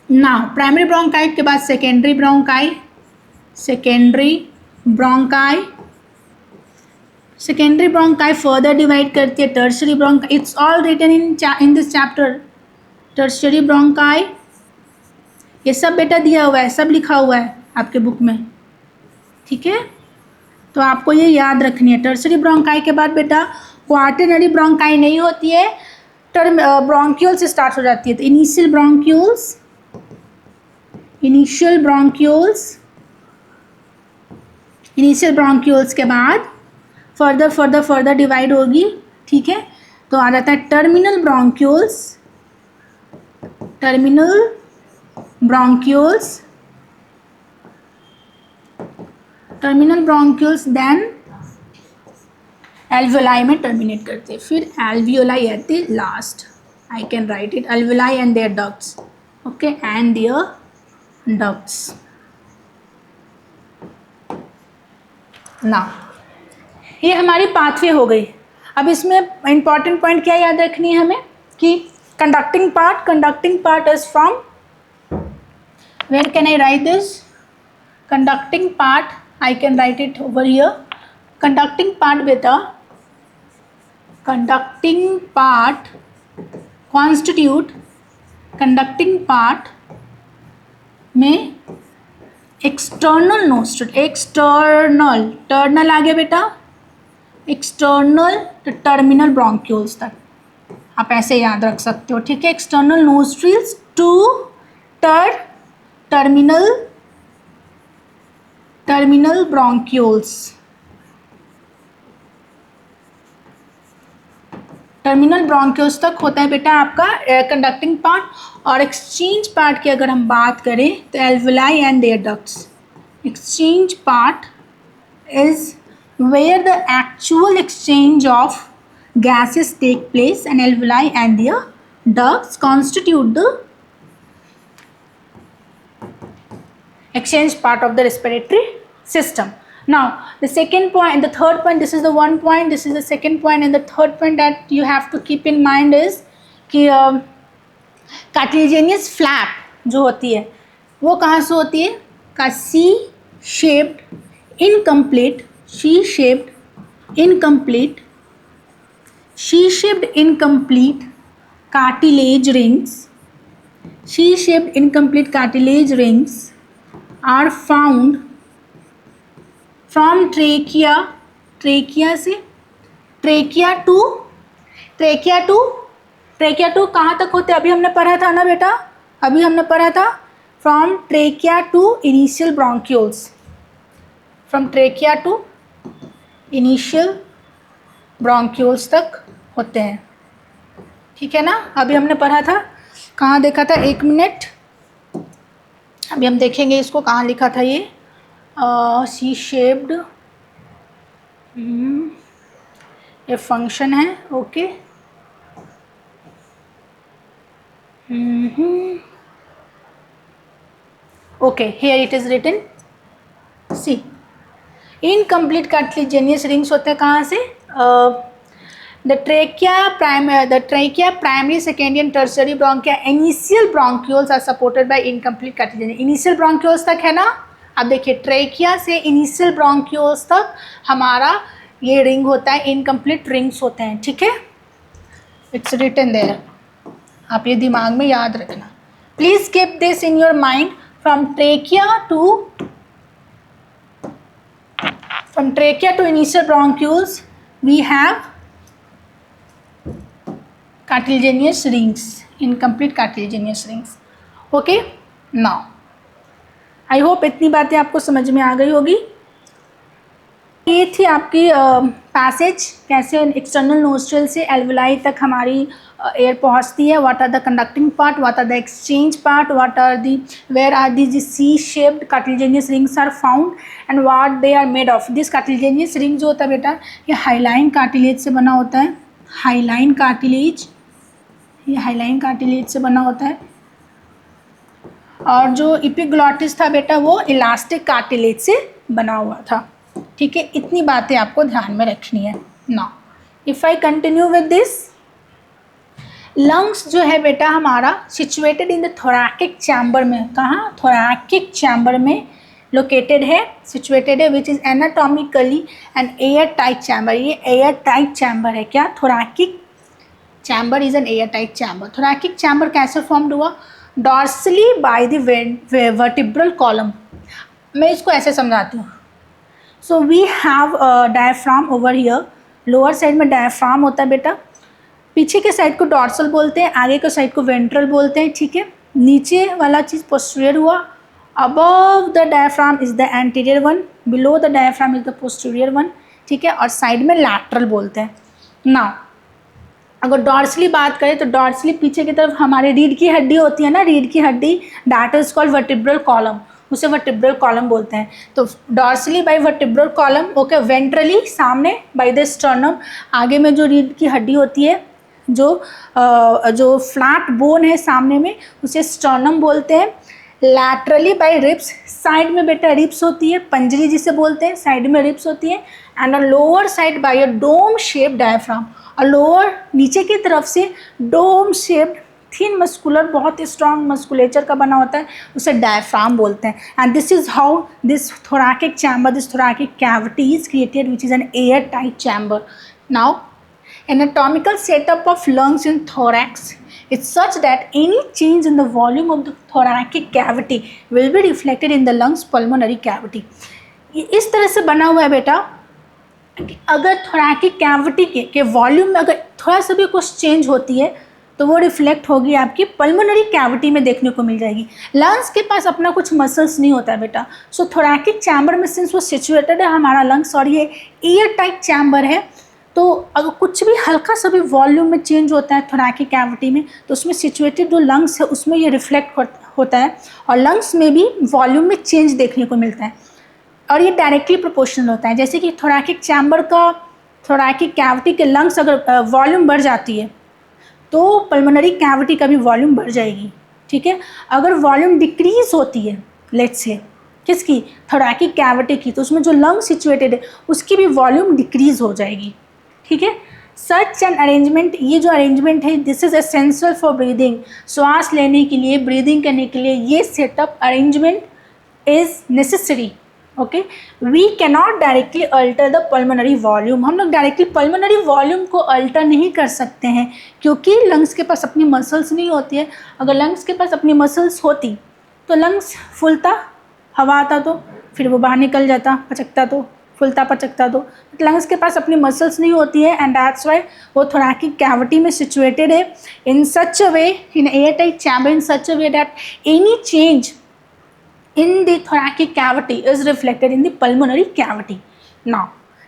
नाउ प्राइमरी ब्रोंकाई के बाद सेकेंडरी ब्रोंकाई फर्दर डिवाइड करती है tertiary bronchi. It's all written in this chapter. Tertiary bronchi ये सब बेटा दिया हुआ है, सब लिखा हुआ है आपके बुक में, ठीक है। तो आपको ये याद रखनी है। टर्सरी ब्रोंकाई के बाद बेटा क्वार्टरनरी ब्रोंकाई नहीं होती है, ब्रोंक्यूल से स्टार्ट हो जाती है। तो इनिशियल ब्रोंक्यूल्स के बाद फर्दर डिवाइड होगी, ठीक है। तो आ जाता है टर्मिनल ब्रोंक्यूल्स देन एल्वियोलाई में टर्मिनेट करते हैं, फिर alveoli at the last. I can write it, alveoli and their ducts, okay, and their ducts. ना ये हमारी पाथवे हो गई। अब इसमें इंपॉर्टेंट पॉइंट क्या याद रखनी है हमें कि conducting part is from, where can I write this? Conducting part, I can write it over here. Conducting part बेटा, कंडक्टिंग पार्ट में एक्सटर्नल नोस्ट्रल, टर्नल आ गया बेटा, एक्सटर्नल टर्मिनल ब्रोंक्यूल्स तक आप ऐसे याद रख सकते हो, ठीक है। External nostrils to terminal bronchioles, terminal bronchioles तक होता है बेटा आपका कंडक्टिंग पार्ट। और एक्सचेंज पार्ट की अगर हम बात करें तो alveoli and their ducts. Exchange part is where the actual exchange of gases take place, and alveoli and their ducts constitute the exchange part of the respiratory system. Now the second point and the third point, this is the one point, this is the second point, and the third point that you have to keep in mind is कि cartilaginous flap जो होती है वो कहाँ से होती है? का C-shaped incomplete cartilage rings are found from trachea कहाँ तक होते हैं? अभी हमने पढ़ा था ना बेटा, from trachea to initial bronchioles तक होते हैं, ठीक है ना। अभी हमने पढ़ा था, कहाँ देखा था? एक मिनट, अभी हम देखेंगे इसको कहाँ लिखा था ये सी शेप्ड, ये फंक्शन है, okay. Okay, here it is written, see, incomplete cartilaginous rings होते हैं कहाँ से? The trachea primary secondary and tertiary bronchia initial bronchioles are supported by incomplete cartilaginous. Initial bronchioles तक है ना, अब देखिए ट्रेकिया से इनिशियल ब्रोंक्यूल्स तक हमारा ये रिंग होता है, इनकम्प्लीट रिंग्स होते हैं, ठीक है। इट्स रिटन देयर, आप ये दिमाग में याद रखना। Please keep this in your mind. From trachea to initial bronchioles we have cartilaginous rings, incomplete cartilaginous rings, okay। now I hope इतनी बातें आपको समझ में आ गई होगी। ये थी आपकी पैसेज, कैसे एक्सटर्नल नोस्ट्रल से एल्वियोलाई तक हमारी एयर पहुंचती है। What are the conducting part, what are the exchange part, what are the, where are the C shaped cartilaginous rings are found and what they are made of. This cartilaginous ring जो होता है बेटा, ये हाइलाइन कार्टिलेज से बना होता है, हाइलाइन कार्टिलेज, ये हाइलाइन कार्टिलेज से बना होता है। और जो एपिग्लॉटिस था बेटा वो इलास्टिक कार्टिलेज से बना हुआ था, ठीक है। इतनी बातें आपको ध्यान में रखनी है। Now if I continue with this, lungs जो है बेटा हमारा situated in the thoracic chamber में, कहाँ? थोरैकिक चैम्बर में लोकेटेड है, सिचुएटेड है, which is anatomically an air tight chamber. ये एयर टाइट चैम्बर है क्या? Thoracic chamber is an air tight chamber. Thoracic chamber कैसे फॉर्म्ड हुआ? Dorsally by the vertebral column. मैं इसको ऐसे समझाती हूँ। So we have diaphragm over here, lower side में डायफ्राम होता है बेटा, पीछे के साइड को डॉर्सल बोलते हैं, आगे के साइड को वेंट्रल बोलते हैं, ठीक है। नीचे वाला चीज़ पोस्टीरियर हुआ, above the diaphragm is the anterior one, below the diaphragm is the posterior one, ठीक है, और साइड में लैटरल बोलते हैं। नाउ अगर डॉर्सली बात करें तो डॉर्सली पीछे की तरफ हमारी रीढ़ की हड्डी होती है ना, रीढ़ की हड्डी, that is called vertebral column, उसे वर्टिब्रल कॉलम बोलते हैं। तो dorsally by vertebral column, okay, ventrally सामने बाय द स्टर्नम, आगे में जो रीढ़ की हड्डी होती है, जो फ्लैट बोन है सामने में, उसे स्टर्नम बोलते हैं। लैटरली बाय रिब्स, साइड में बेटा रिब्स होती है, पंजरी जिसे बोलते हैं, साइड में रिब्स होती है। And lower side by a dome shape diaphragm, और लोअर नीचे की तरफ से डोम शेप्ड थिन मस्कुलर, बहुत स्ट्रॉन्ग मस्कुलेचर का बना होता है, उसे डायफ्राम बोलते हैं। And this is how this thoracic chamber, this thoracic cavity is created, which is an airtight chamber. Now anatomical setup of lungs in thorax is such that any change in the volume of the thoracic cavity will be reflected in the lungs pulmonary cavity. इस तरह से बना हुआ है बेटा कि अगर thoracic cavity के वॉल्यूम में अगर थोड़ा सा भी कुछ चेंज होती है तो वो रिफ्लेक्ट होगी आपकी पल्मोनरी कैविटी में देखने को मिल जाएगी। लंग्स के पास अपना कुछ मसल्स नहीं होता है बेटा, सो thoracic चैम्बर में सिंस वो सिचुएटेड है हमारा लंग्स और ये एयर टाइट चैम्बर है, तो अगर कुछ भी हल्का सा भी वॉल्यूम में चेंज होता है thoracic कैविटी में तो उसमें सिचुएटेड जो लंग्स है उसमें ये रिफ्लेक्ट होता है और लंग्स में भी वॉल्यूम में चेंज देखने को मिलता है और ये डायरेक्टली प्रोपोर्शनल होता है। जैसे कि thoracic चैम्बर का, thoracic कैविटी के लंग्स अगर वॉल्यूम बढ़ जाती है तो पल्मोनरी कैविटी का भी वॉल्यूम बढ़ जाएगी, ठीक है। अगर वॉल्यूम डिक्रीज होती है लेट्स से किसकी, thoracic कैविटी की, तो उसमें जो लंग सिचुएटेड है उसकी भी वॉल्यूम डिक्रीज हो जाएगी, ठीक है। सच एन अरेंजमेंट, ये जो अरेंजमेंट है this is essential for breathing, श्वास लेने के लिए, ब्रीदिंग करने के लिए ये setup arrangement is necessary, okay. We cannot directly alter the pulmonary volume, हम लोग डायरेक्टली पल्मोनरी वॉल्यूम को अल्टर नहीं कर सकते हैं क्योंकि लंग्स के पास अपनी मसल्स नहीं होती है। अगर लंग्स के पास अपनी मसल्स होती तो लंग्स फूलता, हवा आता तो फिर वो बाहर निकल जाता, पचकता तो, फूलता पचकता तो, लंग्स के पास अपनी मसल्स नहीं होती है एंड दैट्स वाई वो thoracic कैविटी में सिचुएटेड है in such a way, in air tight chamber in such a way that any change in the thoracic cavity is reflected in the pulmonary cavity. Now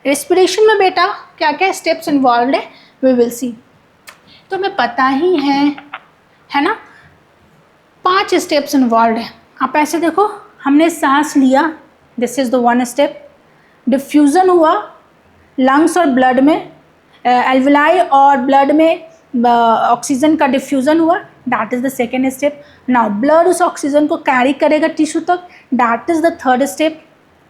respiration में बेटा क्या क्या steps involved है we will see, तो हमें पता ही है ना, 5 steps involved है। आप ऐसे देखो, हमने सांस लिया, this is the one step, diffusion हुआ lungs और blood में, alveoli और blood में ऑक्सीजन का डिफ्यूज़न हुआ, that is the second step. Now blood उस ऑक्सीजन को कैरी करेगा टिश्यू तक, that is the third step,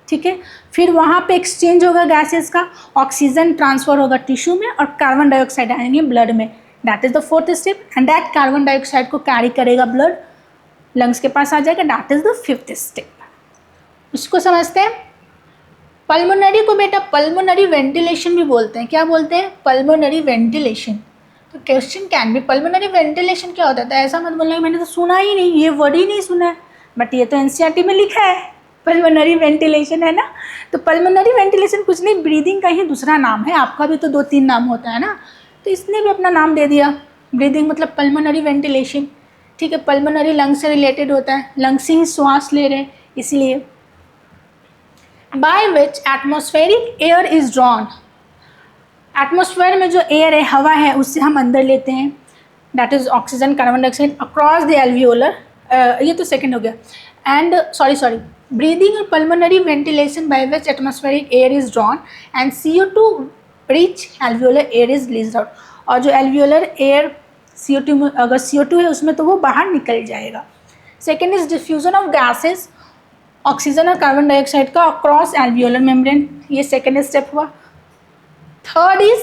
ठीक है। फिर वहाँ पे एक्सचेंज होगा गैसेस का, ऑक्सीजन ट्रांसफ़र होगा टिश्यू में और कार्बन डाइऑक्साइड आएंगे ब्लड में, that is the fourth step. And that carbon dioxide को कैरी करेगा ब्लड, लंग्स के पास आ जाएगा, that is the fifth step. इसको समझते हैं। पल्मोनरी को बेटा पल्मोनरी वेंटिलेशन भी बोलते हैं, क्या बोलते हैं, पल्मोनरी वेंटिलेशन। तो क्वेश्चन कैन भी, पल्मोनरी वेंटिलेशन क्या होता है, ऐसा मत बोलना मैंने तो सुना ही नहीं, ये वर्ड ही नहीं सुना है, बट ये तो एनसीईआरटी में लिखा है पल्मोनरी वेंटिलेशन, है ना। तो पल्मोनरी वेंटिलेशन कुछ नहीं, ब्रीदिंग का ही दूसरा नाम है, आपका भी तो 2-3 नाम होता है ना, तो इसने भी अपना नाम दे दिया, ब्रीदिंग मतलब पल्मोनरी वेंटिलेशन, ठीक है। पल्मोनरी लंग्स से रिलेटेड होता है, लंग्स से ही श्वास ले रहे हैं इसलिए। By which atmospheric air is drawn, atmosphere में जो एयर है, हवा है, उससे हम अंदर लेते हैं, that is oxygen, carbon dioxide across the alveolar, ये तो सेकंड हो गया। एंड सॉरी ब्रीदिंग और pulmonary ventilation by which atmospheric air is drawn and CO2 rich alveolar air is released out, और जो एल्वियोलर एयर CO2 में, अगर CO2 है उसमें तो वो बाहर निकल जाएगा। Second is diffusion of gases, oxygen और कार्बन डाइऑक्साइड का अक्रॉस एल्वियोलर मेम्ब्रेन, ये सेकेंड स्टेप हुआ। Third is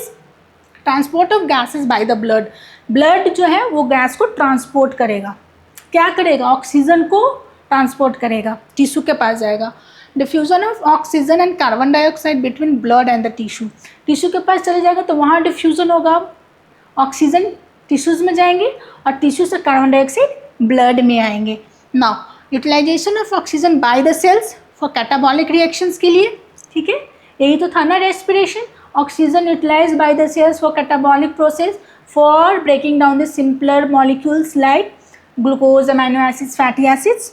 transport of gases by the blood, blood जो है वो गैस को ट्रांसपोर्ट करेगा, क्या करेगा, ऑक्सीजन को ट्रांसपोर्ट करेगा, टिश्यू के पास जाएगा। Diffusion of oxygen and carbon dioxide between blood and the tissue, tissue के पास चले जाएगा तो वहाँ डिफ्यूजन होगा, ऑक्सीजन टिश्यूज़ में जाएंगे और टिश्यू से कार्बन डाइऑक्साइड ब्लड में आएंगे। Now utilisation of oxygen by the cells for catabolic reactions के लिए, ठीक है, यही तो था ना respiration. Oxygen utilise by the cells for catabolic process for breaking down the simpler molecules like glucose, amino acids, fatty acids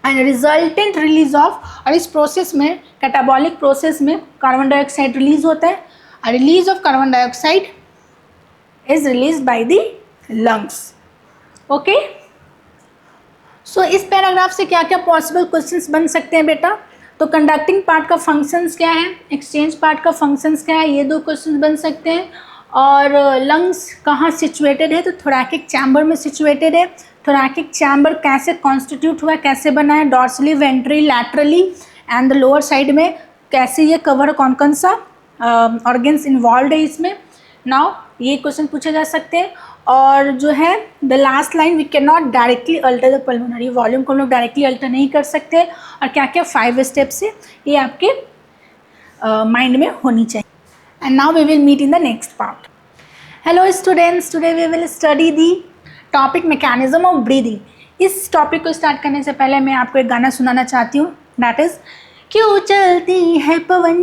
and resultant release of, और इस प्रोसेस में कैटाबॉलिक प्रोसेस में कार्बन डाइऑक्साइड रिलीज होता है, और release of carbon dioxide is release by the lungs. Okay, सो इस पैराग्राफ से क्या क्या पॉसिबल क्वेश्चंस बन सकते हैं बेटा? तो कंडक्टिंग पार्ट का फंक्शंस क्या है, एक्सचेंज पार्ट का फंक्शंस क्या है, ये 2 क्वेश्चंस बन सकते हैं। और लंग्स कहाँ सिचुएटेड है? तो थोरैकिक चैम्बर में सिचुएटेड है। थोरैकिक चैम्बर कैसे कॉन्स्टिट्यूट हुआ है, कैसे बना है, dorsally, ventrally, laterally and the lower side में कैसे ये कवर, कौन कौन सा ऑर्गन्स इन्वॉल्व है इसमें। नाउ ये क्वेश्चन पूछे जा सकते हैं। और जो है the last line, we can not directly alter the pulmonary volume को हम लोग डायरेक्टली अल्टर नहीं कर सकते। और क्या क्या 5 स्टेप्स है ये आपके माइंड में होनी चाहिए। And now we will meet in the next part. Hello students, today we will study the topic mechanism of breathing. इस टॉपिक को स्टार्ट करने से पहले मैं आपको एक गाना सुनाना चाहती हूँ, दैट इज़ क्यों चलती है पवन,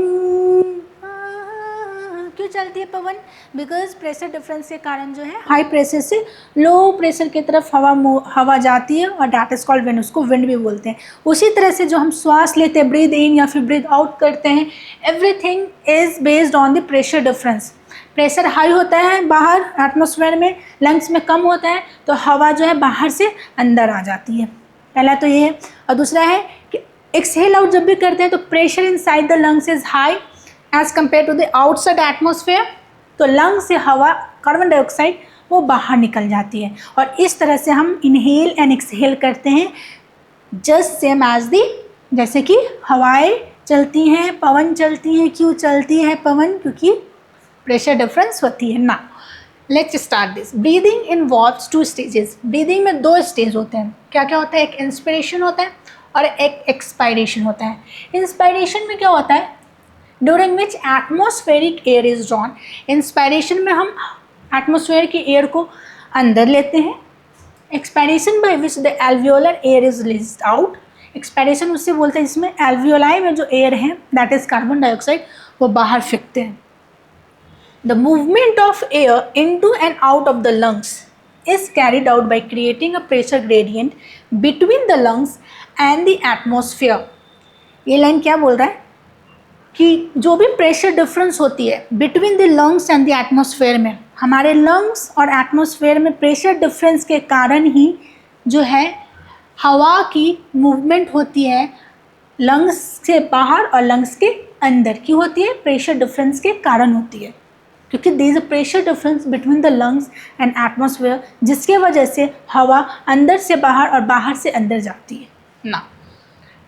क्यों चलती है पवन? बिकॉज प्रेशर डिफरेंस के कारण जो है हाई प्रेशर से लो प्रेशर की तरफ हवा जाती है और दैट इज कॉल्ड विंड, उसको विंड भी बोलते हैं। उसी तरह से जो हम श्वास लेते हैं, ब्रीद इन या फिर ब्रीद आउट करते हैं, everything is based on the pressure difference. Pressure high होता है बाहर एटमॉस्फेयर में, लंग्स में कम होता है, तो हवा जो है बाहर से अंदर आ जाती है। पहला तो ये है। और दूसरा है कि एक्सहेल आउट जब भी करते हैं तो pressure inside the lungs is high as compare to the outside atmosphere, तो लंग से हवा, कार्बन डाइऑक्साइड वो बाहर निकल जाती है। और इस तरह से हम इनहेल एंड एक्सहेल करते हैं, जस्ट सेम एज दी, जैसे कि हवाएं चलती हैं, पवन चलती हैं। क्यों चलती है पवन? क्योंकि प्रेशर डिफरेंस होती है ना। Let's start this. Breathing involves 2 stages. Breathing में 2 स्टेज होते हैं। क्या क्या होता है? एक इंस्पिरेशन होता है और एक एक्सपायरेशन होता है। इंस्पायरेशन में क्या होता है? During which atmospheric air is drawn. Inspiration में हम एटमॉस्फेयर की एयर को अंदर लेते हैं। Expiration by which the alveolar air is released out. Expiration उससे बोलते हैं जिसमें एल्वियोलाई में जो एयर है, दैट इज कार्बन डाइऑक्साइड, वो बाहर फेंकते हैं। The movement of air into and out of the lungs is carried out by creating a pressure gradient between the lungs and the atmosphere. ये लाइन क्या बोल रहा है कि जो भी प्रेशर डिफरेंस होती है between the lungs and the atmosphere में, हमारे लंग्स और एटमॉस्फेयर में प्रेशर डिफरेंस के कारण ही जो है हवा की मूवमेंट होती है लंग्स से बाहर और लंग्स के अंदर। क्यों होती है? प्रेशर डिफरेंस के कारण होती है, क्योंकि there is a pressure difference between the lungs and atmosphere, जिसके वजह से हवा अंदर से बाहर और बाहर से अंदर जाती है ना।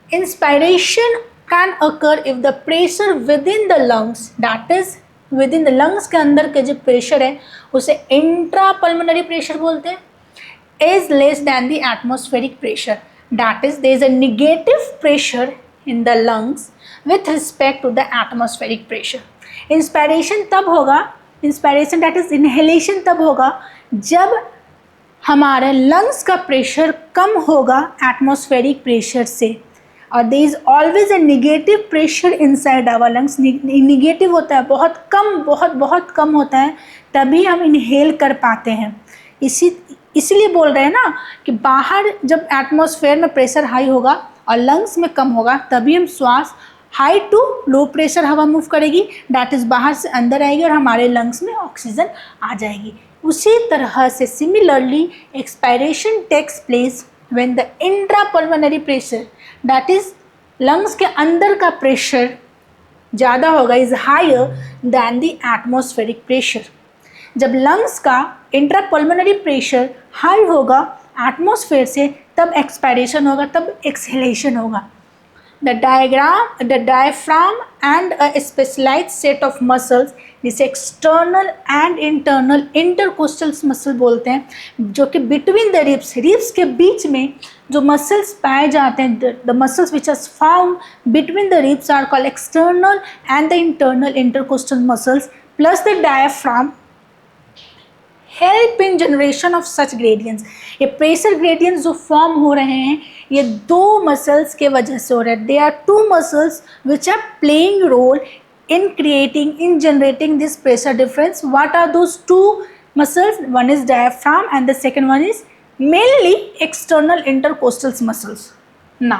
Inspiration can occur if the pressure with in the lungs, that is with in the lungs के अंदर के जो प्रेशर है उसे इंट्रा पल्मोनरी प्रेशर बोलते हैं, is less than the atmospheric pressure, that is there is a negative pressure in the lungs with respect to the atmospheric pressure. Inspiration तब होगा, इंस्पायरेशन दैट इज इनहेलेशन तब होगा जब हमारे लंग्स का प्रेशर कम होगा एटमॉस्फेरिक प्रेशर से, और there is always a negative pressure inside our lungs. Negative होता है, बहुत कम, बहुत कम होता है, तभी हम इनहेल कर पाते हैं। इसीलिए बोल रहे हैं ना कि बाहर जब एटमॉस्फेयर में प्रेशर हाई होगा और लंग्स में कम होगा, तभी हम श्वास, हाई टू लो प्रेशर हवा मूव करेगी, दैट इज़ बाहर से अंदर आएगी और हमारे लंग्स में ऑक्सीजन आ जाएगी। उसी तरह से similarly expiration takes place when the intrapulmonary pressure, that is lungs के अंदर का प्रेशर ज़्यादा होगा, is higher than the atmospheric pressure. जब लंग्स का इंट्रापल्मोनरी प्रेशर हाई होगा एटमॉस्फेयर से, तब एक्सपायरेशन होगा, तब एक्सहेलेशन होगा। The diaphragm and a specialized set of muscles, जिसे external and internal intercostal muscle बोलते हैं, जो कि between the ribs, ribs के बीच में जो muscles पाए जाते हैं, the muscles which are found between the ribs are called external and the internal intercostal muscles plus the diaphragm help in generation of such gradients. ये प्रेशर ग्रेडियंट्स जो फॉर्म हो रहे हैं ये दो मसल्स के वजह से हो रहे हैं। They are two muscles which are playing role in creating, in generating this pressure difference. What are those two muscles? One is diaphragm and the second one is mainly external intercostal muscles. Now,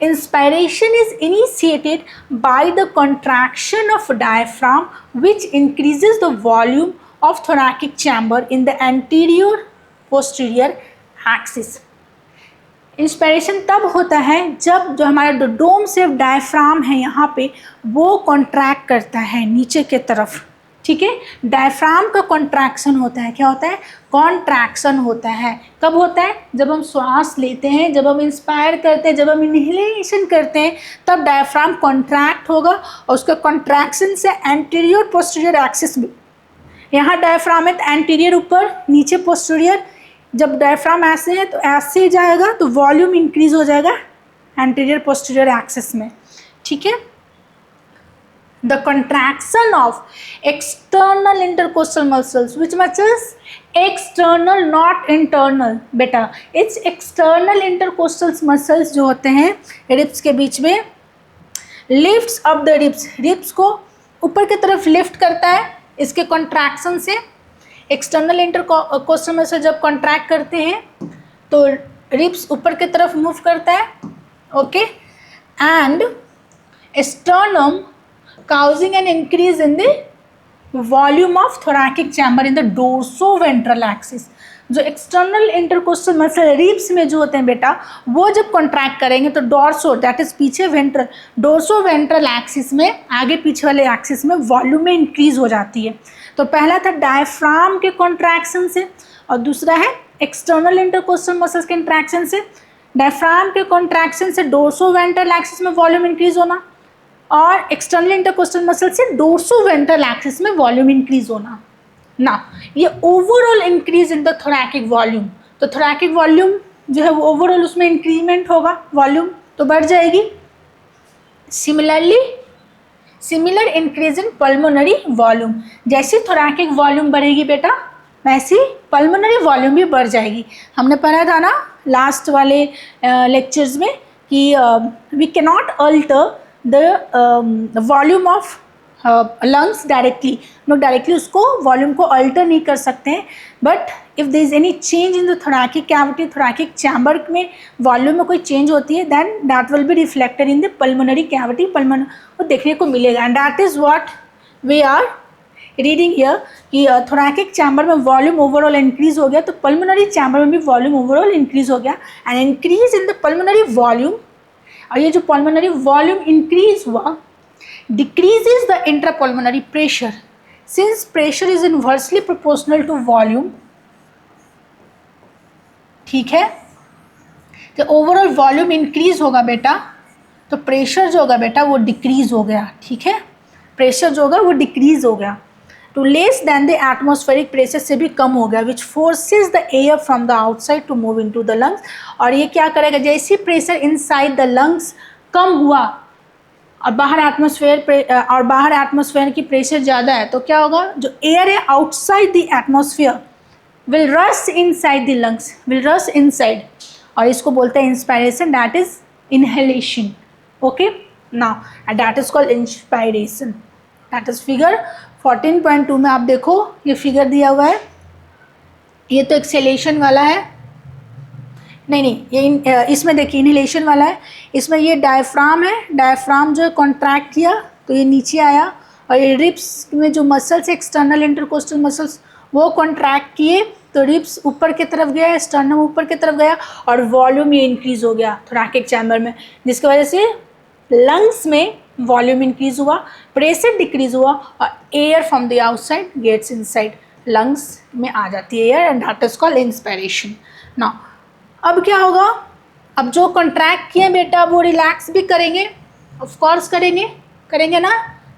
inspiration is initiated by the contraction of diaphragm, which increases the volume of thoracic chamber in the anterior posterior axis. Inspiration तब होता है जब जो हमारा डोम सेफ डायफ्राम है यहाँ पे वो कॉन्ट्रैक्ट करता है नीचे के तरफ, ठीक है। डायफ्राम का कॉन्ट्रैक्शन होता है, क्या होता है, कॉन्ट्रैक्शन होता है। कब होता है, जब हम श्वास लेते हैं, जब हम इंस्पायर करते हैं, जब हम इनहेलेशन करते हैं, तब डायफ्राम कॉन्ट्रैक्ट होगा और उसके कॉन्ट्रैक्शन से एंटीरियर पोस्टीरियर एक्सिस में, यहाँ डायफ्राम है तो एंटीरियर ऊपर, नीचे पोस्टीरियर। जब डायफ्राम ऐसे है तो ऐसे जाएगा तो वॉल्यूम इंक्रीज हो जाएगा एंटीरियर पोस्टीरियर एक्सिस में, ठीक है। The contraction of external intercostal muscles, which muscles, external not internal बेटा, इट्स एक्सटर्नल इंटरकोस्टल मसल्स जो होते हैं रिब्स के बीच में, lifts up the ribs, ribs को ऊपर की तरफ लिफ्ट करता है इसके कॉन्ट्रैक्शन से। एक्सटर्नल इंटरकोस्टल मसल जब कॉन्ट्रैक्ट करते हैं तो रिब्स ऊपर की तरफ मूव करता है, okay, and sternum causing an increase in the volume of thoracic chamber in the dorsoventral axis। जो एक्सटर्नल इंटरकोस्टल मसल रिब्स में जो होते हैं बेटा वो जब कॉन्ट्रैक्ट करेंगे तो डोर्सो, दैट इज पीछे, वेंट्रल, डोर्सोवेंट्रल एक्सिस में, आगे पीछे वाले एक्सिस में वॉल्यूम में इंक्रीज हो जाती है। तो पहला था डायफ्राम के कॉन्ट्रैक्शन से और दूसरा है एक्सटर्नल इंटरकोस्टल मसल्स के इंट्रैक्शन से। डायफ्राम के कॉन्ट्रैक्शन से डोर्सोवेंट्रल एक्सिस में वॉल्यूम इंक्रीज होना और एक्सटर्नल इंटरकोस्टल मसल से डोर्सोवेंट्रल एक्सिस में वॉल्यूम इंक्रीज होना ना। ये overall increase in the thoracic volume, तो थोरैकिक वॉल्यूम जो है वो ओवरऑल उसमें इंक्रीमेंट होगा, वॉल्यूम तो बढ़ जाएगी। Similarly similar increase in pulmonary volume, जैसी थोरैकिक वॉल्यूम बढ़ेगी बेटा वैसी पल्मोनरी वॉल्यूम भी बढ़ जाएगी। हमने पढ़ा था ना लास्ट वाले लेक्चर्स में कि we can not alter the volume of lungs directly, हम लोग डायरेक्टली उसको वॉल्यूम को अल्टर नहीं कर सकते हैं, but if there is any change in the thoracic cavity, thoracic chamber में वॉल्यूम में कोई चेंज होती है, then that will be reflected in the pulmonary cavity, पल्मोन को देखने को मिलेगा। And that is what we are reading here कि थोरैकिक चैम्बर में वॉल्यूम ओवरऑल इंक्रीज हो गया तो पल्मोनरी चैम्बर में भी वॉल्यूम ओवरऑल इंक्रीज हो गया। And increase in the pulmonary volume, और ये जो पल्मोनरी वॉल्यूम इंक्रीज हुआ decreases the intrapulmonary pressure, since pressure is inversely proportional to volume, ठीक है। तो ओवरऑल वॉल्यूम इंक्रीज होगा बेटा तो प्रेशर जो होगा बेटा वो डिक्रीज हो गया, ठीक है, प्रेशर जो होगा वो डिक्रीज हो गया to less than the atmospheric pressure से भी कम हो गया, which forces the air from the outside to move into the lungs. और ये क्या करेगा, जैसे प्रेशर इनसाइड द लंग्स कम हुआ और बाहर एटमॉस्फेयर की प्रेशर ज़्यादा है तो क्या होगा, जो एयर है outside the atmosphere will rush inside the lungs, will rush inside, और इसको बोलते हैं inspiration, that is inhalation, okay. Now that is called inspiration, that is figure 14.2 में आप देखो ये फिगर दिया हुआ है, ये तो एक्सेलेशन वाला है, नहीं ये इसमें देखिए इनहेलेशन वाला है, इसमें ये डायफ्राम है, डायफ्राम जो कॉन्ट्रैक्ट किया तो ये नीचे आया और ये रिब्स में जो मसल्स एक्सटर्नल इंटरकोस्टल मसल्स वो कॉन्ट्रैक्ट किए तो रिब्स ऊपर की तरफ गया, स्टर्नम ऊपर की तरफ गया और वॉल्यूम ये इंक्रीज हो गया थोरैकिक चैम्बर में, जिसकी वजह से लंग्स में वॉल्यूम इंक्रीज हुआ, प्रेशर डिक्रीज हुआ और air from the outside gets inside, lungs में आ जाती है air, and that is called inspiration. Now अब क्या होगा, अब जो कॉन्ट्रैक्ट किए बेटा वो रिलैक्स भी करेंगे, ऑफ कोर्स करेंगे ना,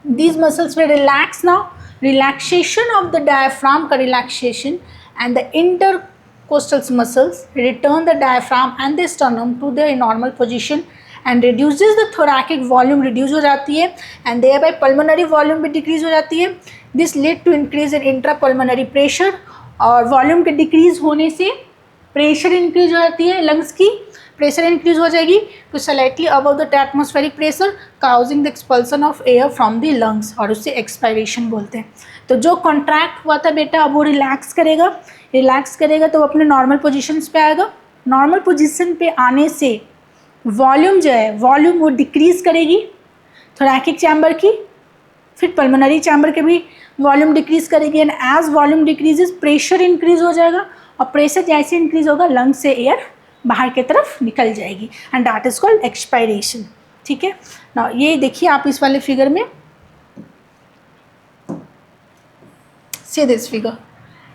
these muscles will relax. Now relaxation of the diaphragm का relaxation and the intercostal muscles return the diaphragm and the sternum to their normal position and reduces the thoracic volume, reduce हो जाती है, and thereby pulmonary volume भी डिक्रीज हो जाती है। This lead to increase in intrapulmonary pressure और वॉल्यूम के डिक्रीज होने से प्रेशर इंक्रीज हो जाती है, लंग्स की प्रेशर इंक्रीज हो जाएगी तो slightly above the atmospheric pressure causing the expulsion of air from the lungs, और उससे एक्सपायरेशन बोलते हैं। तो जो कॉन्ट्रैक्ट हुआ था बेटा अब वो रिलैक्स करेगा तो वो अपने नॉर्मल पोजिशंस पे आएगा। नॉर्मल पोजिशन पे आने से वॉल्यूम जो है वॉल्यूम वो डिक्रीज करेगी थोरैकिक चैम्बर की, फिर पल्मोनरी चैम्बर के भी वॉल्यूम डिक्रीज करेगी, and as volume decreases pressure increase हो जाएगा, और प्रेशर जैसे इंक्रीज होगा लंग से एयर बाहर की तरफ निकल जाएगी, and that is called expiration. ठीक है ना, ये देखिए आप इस वाले फिगर में, सी दिस फिगर,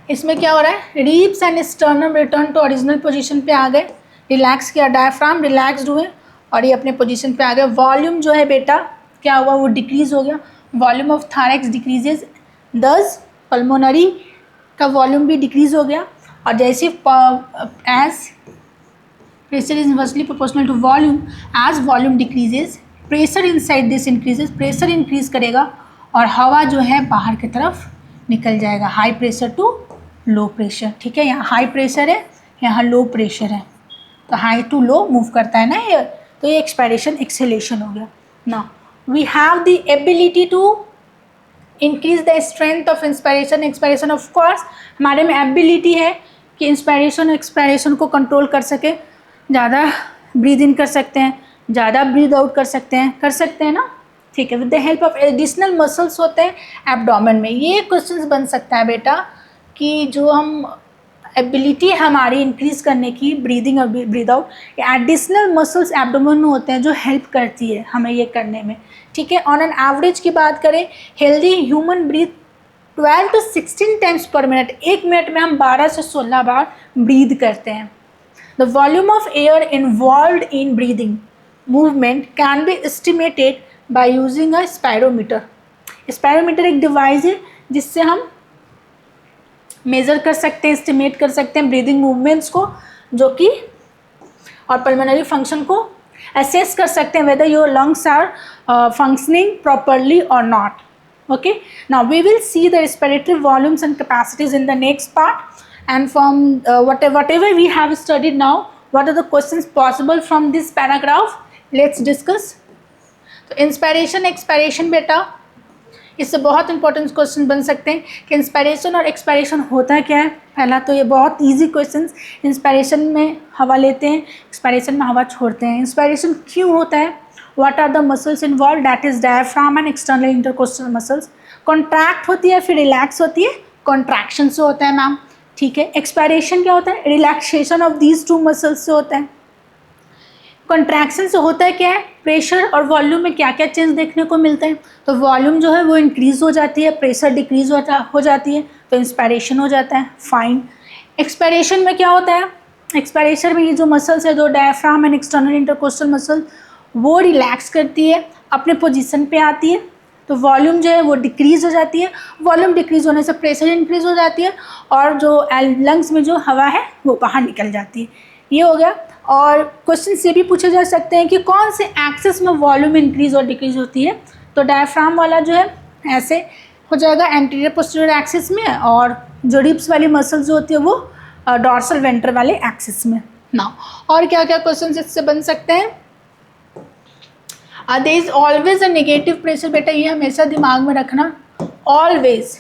इसमें क्या हो रहा है, ribs and sternum return to original position पे आ गए, रिलैक्स किया, डायफ्राम रिलैक्सड हुए और ये अपने पोजीशन पे आ गए। वॉल्यूम जो है बेटा क्या हुआ, वो डिक्रीज हो गया, volume of thorax decreases, thus pulmonary का वॉल्यूम भी डिक्रीज हो गया, और जैसे as pressure is inversely proportional to volume, as volume decreases pressure inside this increases, pressure increase करेगा और हवा जो है बाहर की तरफ निकल जाएगा, high pressure to low pressure. ठीक है, यहाँ हाई प्रेशर है, यहाँ लो प्रेशर है, तो हाई टू लो मूव करता है ना ये, तो ये एक्सपायरेशन एक्सेलेशन हो गया। Now we have the ability to increase the strength of inspiration expiration. Of course हमारे में एबिलिटी है कि इंस्पायरेशन एक्सपायरेशन को कंट्रोल कर सके, ज़्यादा ब्रीद इन कर सकते हैं, ज़्यादा ब्रीद आउट कर सकते हैं ना। ठीक है, with the help of additional muscles होते हैं एब्डोमेन में। ये क्वेश्चंस बन सकता है बेटा कि जो हम एबिलिटी है हमारी इंक्रीज करने की ब्रीदिंग और breathe out, additional muscles abdomen में होते हैं जो हेल्प करती है हमें ये करने में। ठीक है, ऑन एन एवरेज की बात करें, healthy human breath 12 to 16 times per minute, एक मिनट में हम 12 से 16 बार ब्रीद करते हैं। The volume of air involved in breathing movement can be estimated by using a spirometer. Spirometer एक डिवाइस है जिससे हम मेज़र कर सकते हैं, एस्टिमेट कर सकते हैं ब्रीदिंग मूवमेंट्स को, जो कि और पल्मोनरी फंक्शन को असेस कर सकते हैं whether your lungs are functioning properly or not. Okay, now we will see the respiratory volumes and capacities in the next part, and from whatever we have studied now, what are the questions possible from this paragraph, let's discuss. तो इंस्पायरेशन एक्सपायरेशन बेटा इससे बहुत इंपॉर्टेंट क्वेश्चन बन सकते हैं कि इंस्पायरेशन और एक्सपायरेशन होता क्या है। पहला तो ये बहुत इजी क्वेश्चंस, इंस्पायरेशन में हवा लेते हैं, एक्सपायरेशन में हवा छोड़ते हैं। इंस्पायरेशन क्यों होता है, what are the muscles involve, that is diaphragm and external intercostal muscles. Contract होती है फिर रिलैक्स होती है, कॉन्ट्रैक्शन से होता है मैम। ठीक है, एक्सपायरेशन क्या होता है, relaxation of these two muscles से होता है। कॉन्ट्रैक्शन से होता है क्या है, प्रेशर और वॉल्यूम में क्या क्या चेंज देखने को मिलते हैं, तो वॉल्यूम जो है वो इंक्रीज हो जाती है, प्रेशर डिक्रीज हो जाती है, तो इंस्पायरेशन हो जाता है। फाइन, एक्सपायरेशन में क्या होता है, एक्सपायरेशन में ये जो मसल्स है, जो diaphragm and external intercostal muscle, वो रिलैक्स करती है, अपने पोजीशन पे आती है, तो वॉल्यूम जो है वो डिक्रीज़ हो जाती है। वॉल्यूम डिक्रीज़ होने से प्रेशर इंक्रीज़ हो जाती है और जो लंग्स में जो हवा है वो बाहर निकल जाती है। ये हो गया। और क्वेश्चन से भी पूछे जा सकते हैं कि कौन से एक्सिस में वॉल्यूम इंक्रीज़ और डिक्रीज़ होती है, तो डायफ्राम वाला जो है ऐसे हो जाएगा एंटीरियर पोस्टीरियर एक्सिस में, और जो रिब्स वाली मसल्स जो होती है वो डॉर्सल वेंट्रल वाले एक्सिस में। ना और क्या क्या क्वेश्चन इससे बन सकते हैं, there is always a negative pressure. बेटा ये हमेशा दिमाग में रखना, always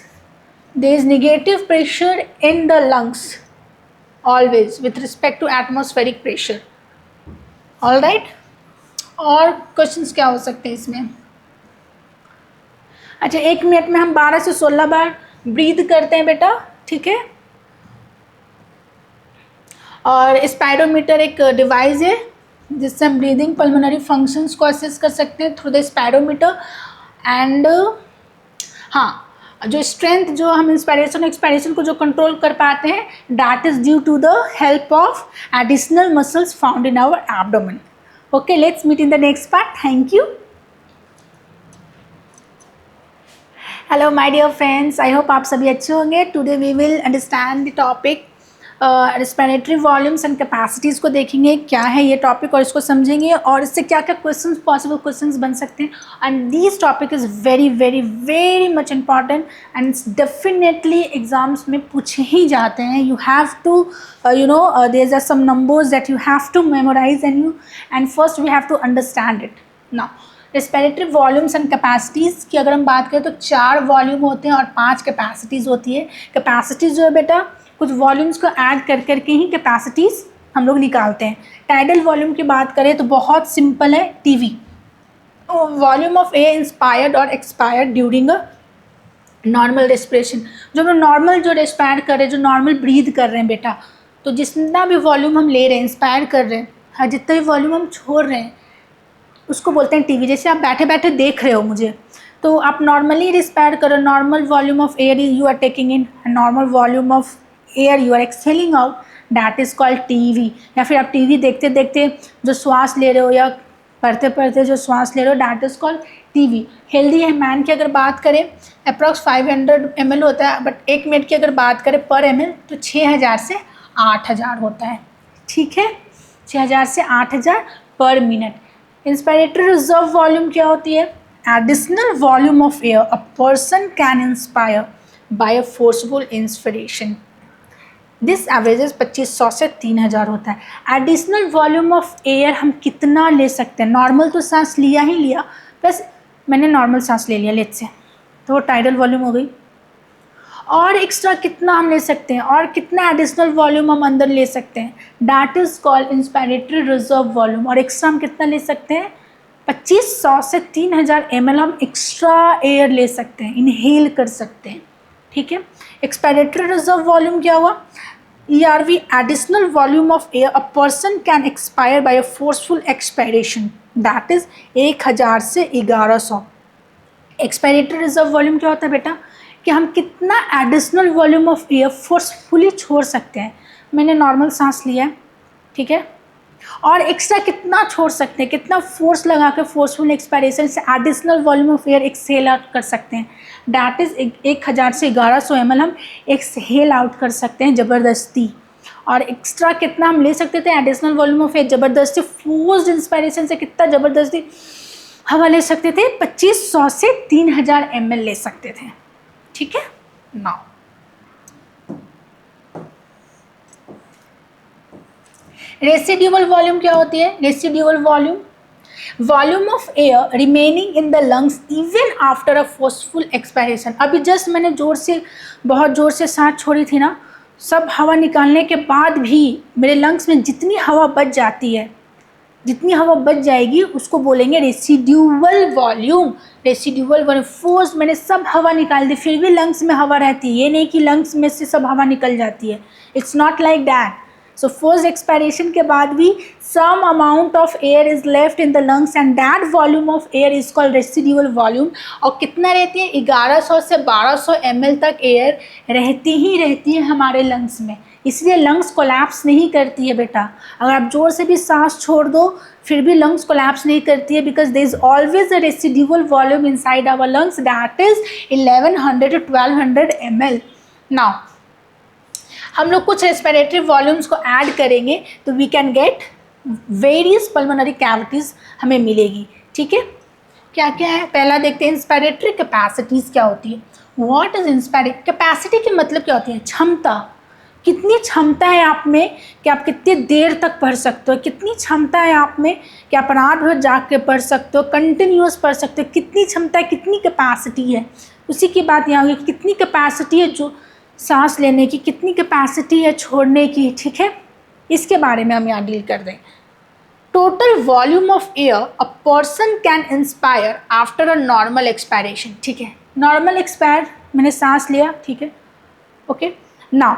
there is negative pressure in the lungs, always with respect to atmospheric pressure. All right, और क्वेश्चंस क्या हो सकते हैं इसमें, अच्छा एक मिनट में हम 12 से 16 बार ब्रीद करते हैं बेटा। ठीक है, और स्पायरोमीटर एक डिवाइस है जिससे हम ब्रीदिंग पल्मोनरी फंक्शंस को असेस कर सकते हैं थ्रू द स्पायरोमीटर। एंड हाँ, जो स्ट्रेंथ जो हम इंस्पायरेशन एक्सपायरेशन को जो कंट्रोल कर पाते हैं, that is due to the help of additional muscles found in our abdomen. Okay, let's meet in the next part. Thank you. Hello my dear friends, I hope आप सभी अच्छे होंगे। Today we will understand the topic respiratory volumes and capacities को देखेंगे, क्या है ये टॉपिक, और इसको समझेंगे और इससे क्या क्या क्वेश्चंस, पॉसिबल क्वेश्चंस बन सकते हैं. And this topic is very very very much important and definitely exams में पूछे ही जाते हैं. You have to there are some numbers that you have to memorise and first we have to understand it. Now respiratory volumes and capacities की अगर हम बात करें तो 4 वॉल्यूम होते हैं और 5 कैपेसिटीज़ होती है. कैपेसिटीज़ जो है बेटा, कुछ वॉल्यूम्स को ऐड कर करके ही कैपेसिटीज़ हम लोग निकालते हैं. टाइडल वॉल्यूम की बात करें तो बहुत सिंपल है, TV. Volume of air inspired और expired during a normal respiration. जो हम नॉर्मल जो रेस्पायर कर रहे हैं, जो नॉर्मल ब्रीथ कर रहे हैं बेटा, तो जितना भी वॉल्यूम हम ले रहे हैं, इंस्पायर कर रहे हैं, जितना भी वॉल्यूम हम छोड़ रहे हैं, उसको बोलते हैं टीवी. जैसे आप बैठे बैठे देख रहे हो मुझे, तो आप नॉर्मली रिस्पायर करो, normal volume of air you are taking in, normal volume of air you are exhaling out, that is called TV. या फिर आप टीवी देखते देखते जो श्वास ले रहे हो या पढ़ते पढ़ते जो श्वास ले रहे हो, that is called TV. Healthy है मैन की अगर बात करें अप्रॉक्स 500 ml होता है, बट 1 मिनट की अगर बात करें पर ml तो 6000 से 8000 होता है. ठीक है, 6000 से 8000 पर मिनट. इंस्पायरेटरी रिजर्व वॉल्यूम क्या होती है? Additional volume of air a person can inspire by a forceful inspiration. This averages 2500 से 3000 होता है. एडिशनल वॉल्यूम ऑफ एयर हम कितना ले सकते हैं? नॉर्मल तो सांस लिया ही लिया, प्लस मैंने नॉर्मल सांस ले लिया लेट से, तो वो टाइडल वॉल्यूम हो गई. और एक्स्ट्रा कितना हम ले सकते हैं, और कितना एडिशनल वॉल्यूम हम अंदर ले सकते हैं? That is called inspiratory reserve volume. और एक्स्ट्रा हम कितना ले सकते हैं? 2500 से 3000 ml हम एक्स्ट्रा एयर ले सकते हैं, इनहेल कर सकते हैं. ठीक है. एक्सपायरेटरी रिजर्व वॉल्यूम क्या हुआ? ERV additional volume of air a person can expire by a forceful expiration, that is 1000 से 1100. एक्सपायरेटरी रिजर्व वॉल्यूम क्या होता है बेटा? कि हम कितना additional volume of air forcefully छोड़ सकते हैं. मैंने नॉर्मल सांस लिया है, ठीक है, और एक्स्ट्रा कितना छोड़ सकते हैं, कितना फोर्स लगा कर फोर्सफुल एक्सपायरेशन से additional volume of air exhale out कर सकते हैं. डैट इज़ 1000 से 1100 ml हम एक्सहेल आउट कर सकते हैं ज़बरदस्ती. और एक्स्ट्रा कितना हम ले सकते थे एडिशनल वॉल्यूम ऑफ एयर ज़बरदस्ती फोर्स्ड इंस्पायरेशन से? कितना ज़बरदस्ती हवा ले सकते थे? 2500 से 3000 ml ले सकते थे. ठीक है. नाउ रेसिड्यूअल वॉल्यूम क्या होती है? Residual volume of air remaining in the lungs even after a forceful expiration. अभी जस्ट मैंने बहुत ज़ोर से सांस छोड़ी थी ना, सब हवा निकालने के बाद भी मेरे लंग्स में जितनी हवा बच जाती है, जितनी हवा बच जाएगी उसको बोलेंगे residual volume. Residual volume force मैंने सब हवा निकाल दी, फिर भी लंग्स में हवा रहती है. ये नहीं कि लंग्स में से सब हवा निकल जाती है. It's not like that. So force expiration के बाद भी some amount of air is left in the lungs and that volume of air is called residual volume. और कितना रहती है? 1100 से 1200 ml तक एयर रहती है हमारे लंग्स में. इसलिए लंग्स कोलैप्स नहीं करती है बेटा. अगर आप जोर से भी सांस छोड़ दो फिर भी लंग्स कोलैप्स नहीं करती है, because there is always a residual volume inside our lungs, that is 1100 to 1200 ml. Now हम लोग कुछ रेस्पिरेटरी वॉल्यूम्स को ऐड करेंगे तो we can get various pulmonary cavities हमें मिलेगी. ठीक है. क्या क्या है? पहला देखते हैं इंस्पायरेटरी कैपेसिटीज़ क्या होती है. What is inspiratory capacity? की मतलब क्या होती है? क्षमता. कितनी क्षमता है आप में कि आप कितनी देर तक पढ़ सकते हो? कितनी क्षमता है आप में कि आप रात भर जाग के पढ़ सकते हो, कंटिन्यूस पढ़ सकते हो? कितनी क्षमता है, कितनी कैपेसिटी है? उसी की बात यहाँ होगी. कितनी कैपेसिटी है जो सांस लेने की, कितनी कैपेसिटी है छोड़ने की. ठीक है. इसके बारे में हम यहाँ डील कर दें. Total volume of air a person can inspire after a normal expiration. ठीक है. नॉर्मल एक्सपायर मैंने सांस लिया, ठीक है, ओके. नाउ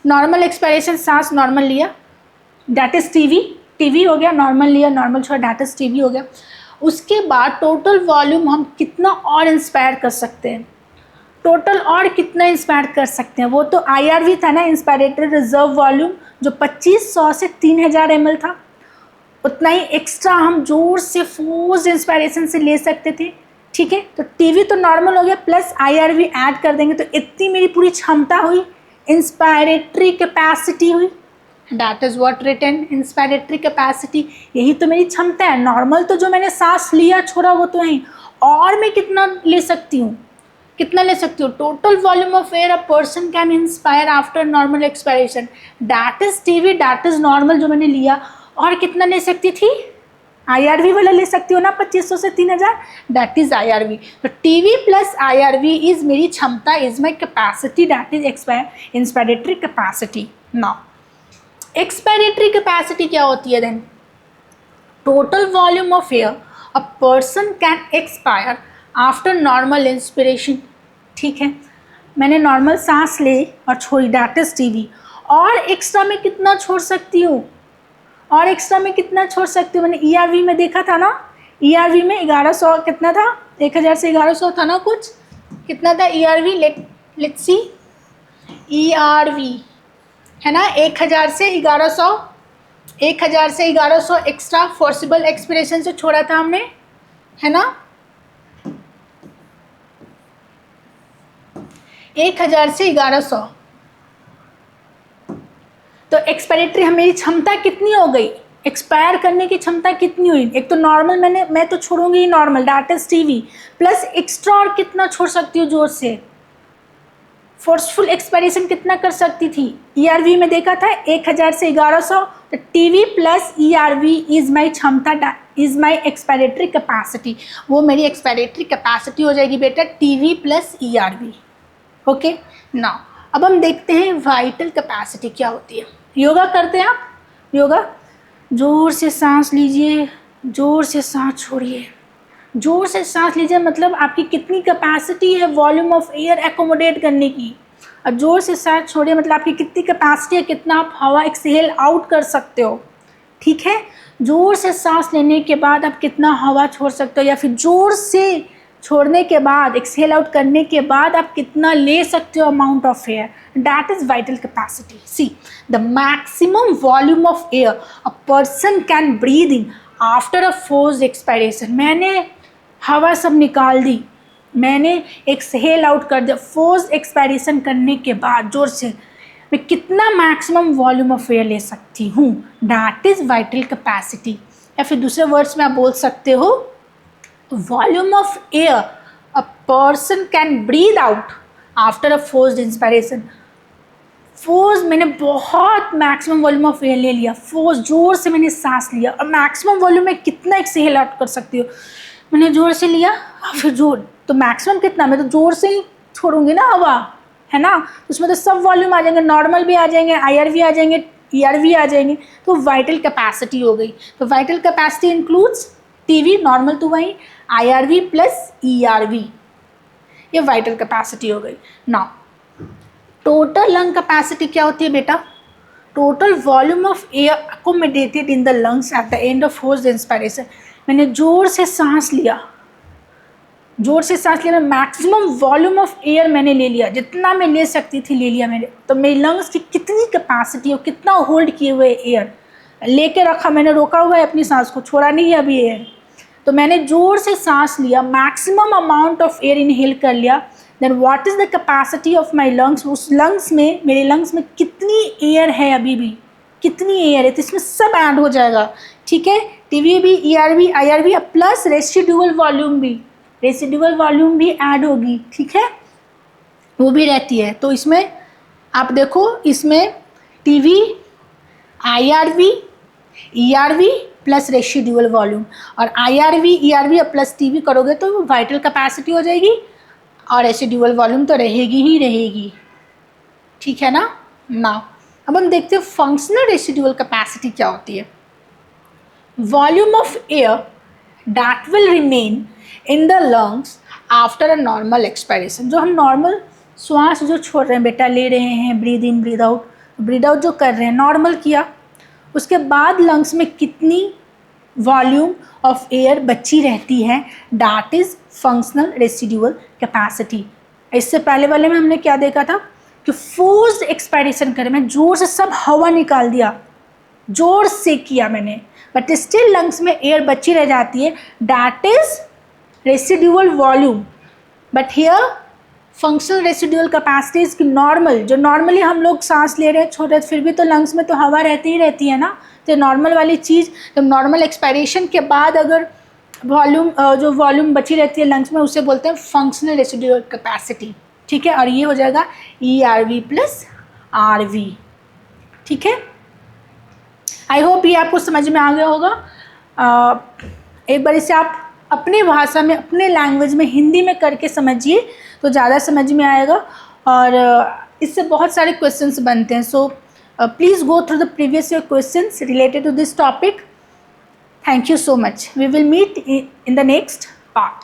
नॉर्मल एक्सपायरेशन, सांस नॉर्मल लिया, दैट इज़ टीवी हो गया. नॉर्मल लिया, नॉर्मल छोड़ा, दैट इज़ टीवी हो गया. उसके बाद टोटल वॉल्यूम हम कितना और इंस्पायर कर सकते हैं? टोटल और कितना इंस्पायर कर सकते हैं? वो तो IRV था ना, इंस्पायरेटरी रिजर्व वॉल्यूम, जो 2500 से 3000 ml था. उतना ही एक्स्ट्रा हम जोर से फोर्स इंस्पायरेशन से ले सकते थे. ठीक है. तो टीवी तो नॉर्मल हो गया, प्लस IRV ऐड कर देंगे तो इतनी मेरी पूरी क्षमता हुई. इंस्पायरेटरी कैपेसिटी हुई, that is what written, inspiratory capacity, यही तो मेरी क्षमता है। नॉर्मल तो जो मैंने सांस लिया छोड़ा वो तो है, और मैं कितना ले सकती हूँ, कितना ले सकती हूँ, total volume of air a person can inspire after normal expiration, that is TV, that is normal जो मैंने लिया, और कितना ले सकती थी, IRV वाला ले सकती हो ना 2500 से 3000, दैट इज IRV। तो टीवी प्लस IRV इज मेरी क्षमता, is my capacity, that is inspiratory capacity. Now expiratory capacity क्या होती है then, total volume of air a person can expire after normal inspiration. ठीक है, मैंने नॉर्मल सांस ले और छोड़ी, दैट इज टीवी, और एक्स्ट्रा में कितना छोड़ सकती हूँ, और एक्स्ट्रा में कितना छोड़ सकती हूँ, मैंने ERV में देखा था ना, ERV में 1100 कितना था, 1000 से 1100 था ना कुछ, कितना था ERV, लेट्स सी, ERV है ना 1000 से 1100, 1000 से 1100 एक्स्ट्रा फोर्सिबल एक्सपिरेशन से छोड़ा था हमने, है ना, 1000 से 1100। तो एक्सपायरेटरी हमारी क्षमता कितनी हो गई, एक्सपायर करने की क्षमता कितनी हुई, एक तो नॉर्मल मैं तो छोड़ूंगी ही normal, that is TV, plus extra और कितना छोड़ सकती हूँ जोर से, फोर्सफुल एक्सपायरेशन कितना कर सकती थी, ERV में देखा था 1000 से 1100, तो TV plus ERV is my क्षमता, इज माई एक्सपायरेटरी कैपेसिटी, वो मेरी एक्सपायरेटरी कैपेसिटी हो जाएगी बेटा, TV plus ERV। Okay, now अब हम देखते हैं वाइटल कैपेसिटी क्या होती है। योगा करते हैं आप, योगा, जोर से सांस लीजिए, जोर से सांस छोड़िए, जोर से सांस लीजिए, मतलब आपकी कितनी कैपेसिटी है वॉल्यूम ऑफ एयर एकोमोडेट करने की, और जोर से सांस छोड़िए मतलब आपकी कितनी कैपेसिटी है, कितना आप हवा एक्सहेल आउट कर सकते हो। ठीक है, जोर से सांस लेने के बाद आप कितना हवा छोड़ सकते हो, या फिर जोर से छोड़ने के बाद, एक्सहेल आउट करने के बाद आप कितना ले सकते हो amount of air, that is vital capacity. See the maximum volume of air a person can breathe in after a forced expiration, मैंने हवा सब निकाल दी, मैंने एक्सहेल आउट कर दिया, फोर्स्ड एक्सपायरेशन करने के बाद जोर से मैं कितना मैक्सिमम वॉल्यूम ऑफ एयर ले सकती हूँ, दैट इज वाइटल कैपेसिटी। या फिर दूसरे वर्ड्स में आप बोल सकते हो volume of air a person can breathe out after a forced inspiration, force मैंने बहुत मैक्सिमम वॉल्यूम ऑफ एयर ले लिया, फोर्स जोर से मैंने सांस लिया, और मैक्सिमम वॉल्यूम में कितना एक्सहेल आउट कर सकती हो, मैंने जोर से लिया फिर जोर, तो मैक्सिमम कितना, मैं तो जोर से ही छोड़ूंगी ना हवा, है ना, उसमें तो सब वॉल्यूम आ जाएंगे, नॉर्मल भी आ जाएंगे, IRV आ जाएंगे, ERV आ जाएंगे, तो वाइटल कैपेसिटी हो गई। तो vital capacity includes TV, normal तो वही, IRV प्लस ERV, ये वाइटल कैपेसिटी हो गई। नाउ टोटल लंग कैपेसिटी क्या होती है बेटा, total volume of air accommodated in the lungs at the end of forced inspiration, मैंने जोर से सांस लिया, जोर से सांस लिया, मैं मैक्सिमम वॉल्यूम ऑफ एयर मैंने ले लिया, जितना मैं ले सकती थी ले लिया मैंने, तो मेरी लंग्स की कितनी कैपेसिटी हो, कितना होल्ड किए हुए एयर लेके रखा, मैंने रोका हुआ है अपनी सांस को, छोड़ा नहीं है अभी एयर, तो मैंने जोर से सांस लिया, maximum amount of air inhale कर लिया, then what is the capacity of my lungs, उस लंग्स में, मेरे लंग्स में कितनी एयर है, अभी भी कितनी एयर है, तो इसमें सब ऐड हो जाएगा। ठीक है, टीवी भी, ERV, IRV plus residual volume भी, रेसिडुअल वॉल्यूम भी ऐड होगी, ठीक है, वो भी रहती है। तो इसमें आप देखो, इसमें TV, IRV, ERV plus residual volume, और IRV, ERV प्लस टीवी करोगे तो वाइटल कैपेसिटी हो जाएगी, और रेसिडुअल वॉल्यूम तो रहेगी ही रहेगी। ठीक है ना। नाउ अब हम देखते हैं फंक्शनल रेसिडुअल कैपेसिटी क्या होती है। Volume of air that will remain in the lungs after a normal expiration, जो हम नॉर्मल श्वास जो छोड़ रहे हैं बेटा, ले रहे हैं, ब्रीद इन ब्रीद आउट जो कर रहे हैं, नॉर्मल किया, उसके बाद लंग्स में कितनी वॉल्यूम ऑफ एयर बची रहती है, that is functional residual capacity. इससे पहले वाले में हमने क्या देखा था कि फोर्स्ड एक्सपायरेशन करें, मैं जोर से सब हवा निकाल दिया, जोर से किया मैंने, बट स्टिल लंग्स में एयर बची रह जाती है, that is residual volume. But here functional residual capacities की नॉर्मल, जो नॉर्मली हम लोग सांस ले रहे हैं छोटे, फिर भी तो लंग्स में तो हवा रहती ही रहती है ना, तो नॉर्मल वाली चीज़, जब नॉर्मल एक्सपायरेशन के बाद अगर वॉल्यूम जो वॉल्यूम बची रहती है लंग्स में, उसे बोलते हैं फंक्शनल रेसिडुअल कैपेसिटी, ठीक है। और ये हो जाएगा ERV प्लस RV, ठीक है। आई होप ये आपको समझ में आ गया होगा। एक बार इसे आप अपने भाषा में, अपने लैंग्वेज में, हिंदी में करके समझिए तो ज़्यादा समझ में आएगा, और इससे बहुत सारे क्वेश्चंस बनते हैं। So please go through the previous year questions related to this topic. Thank you so much. We will meet in the next part.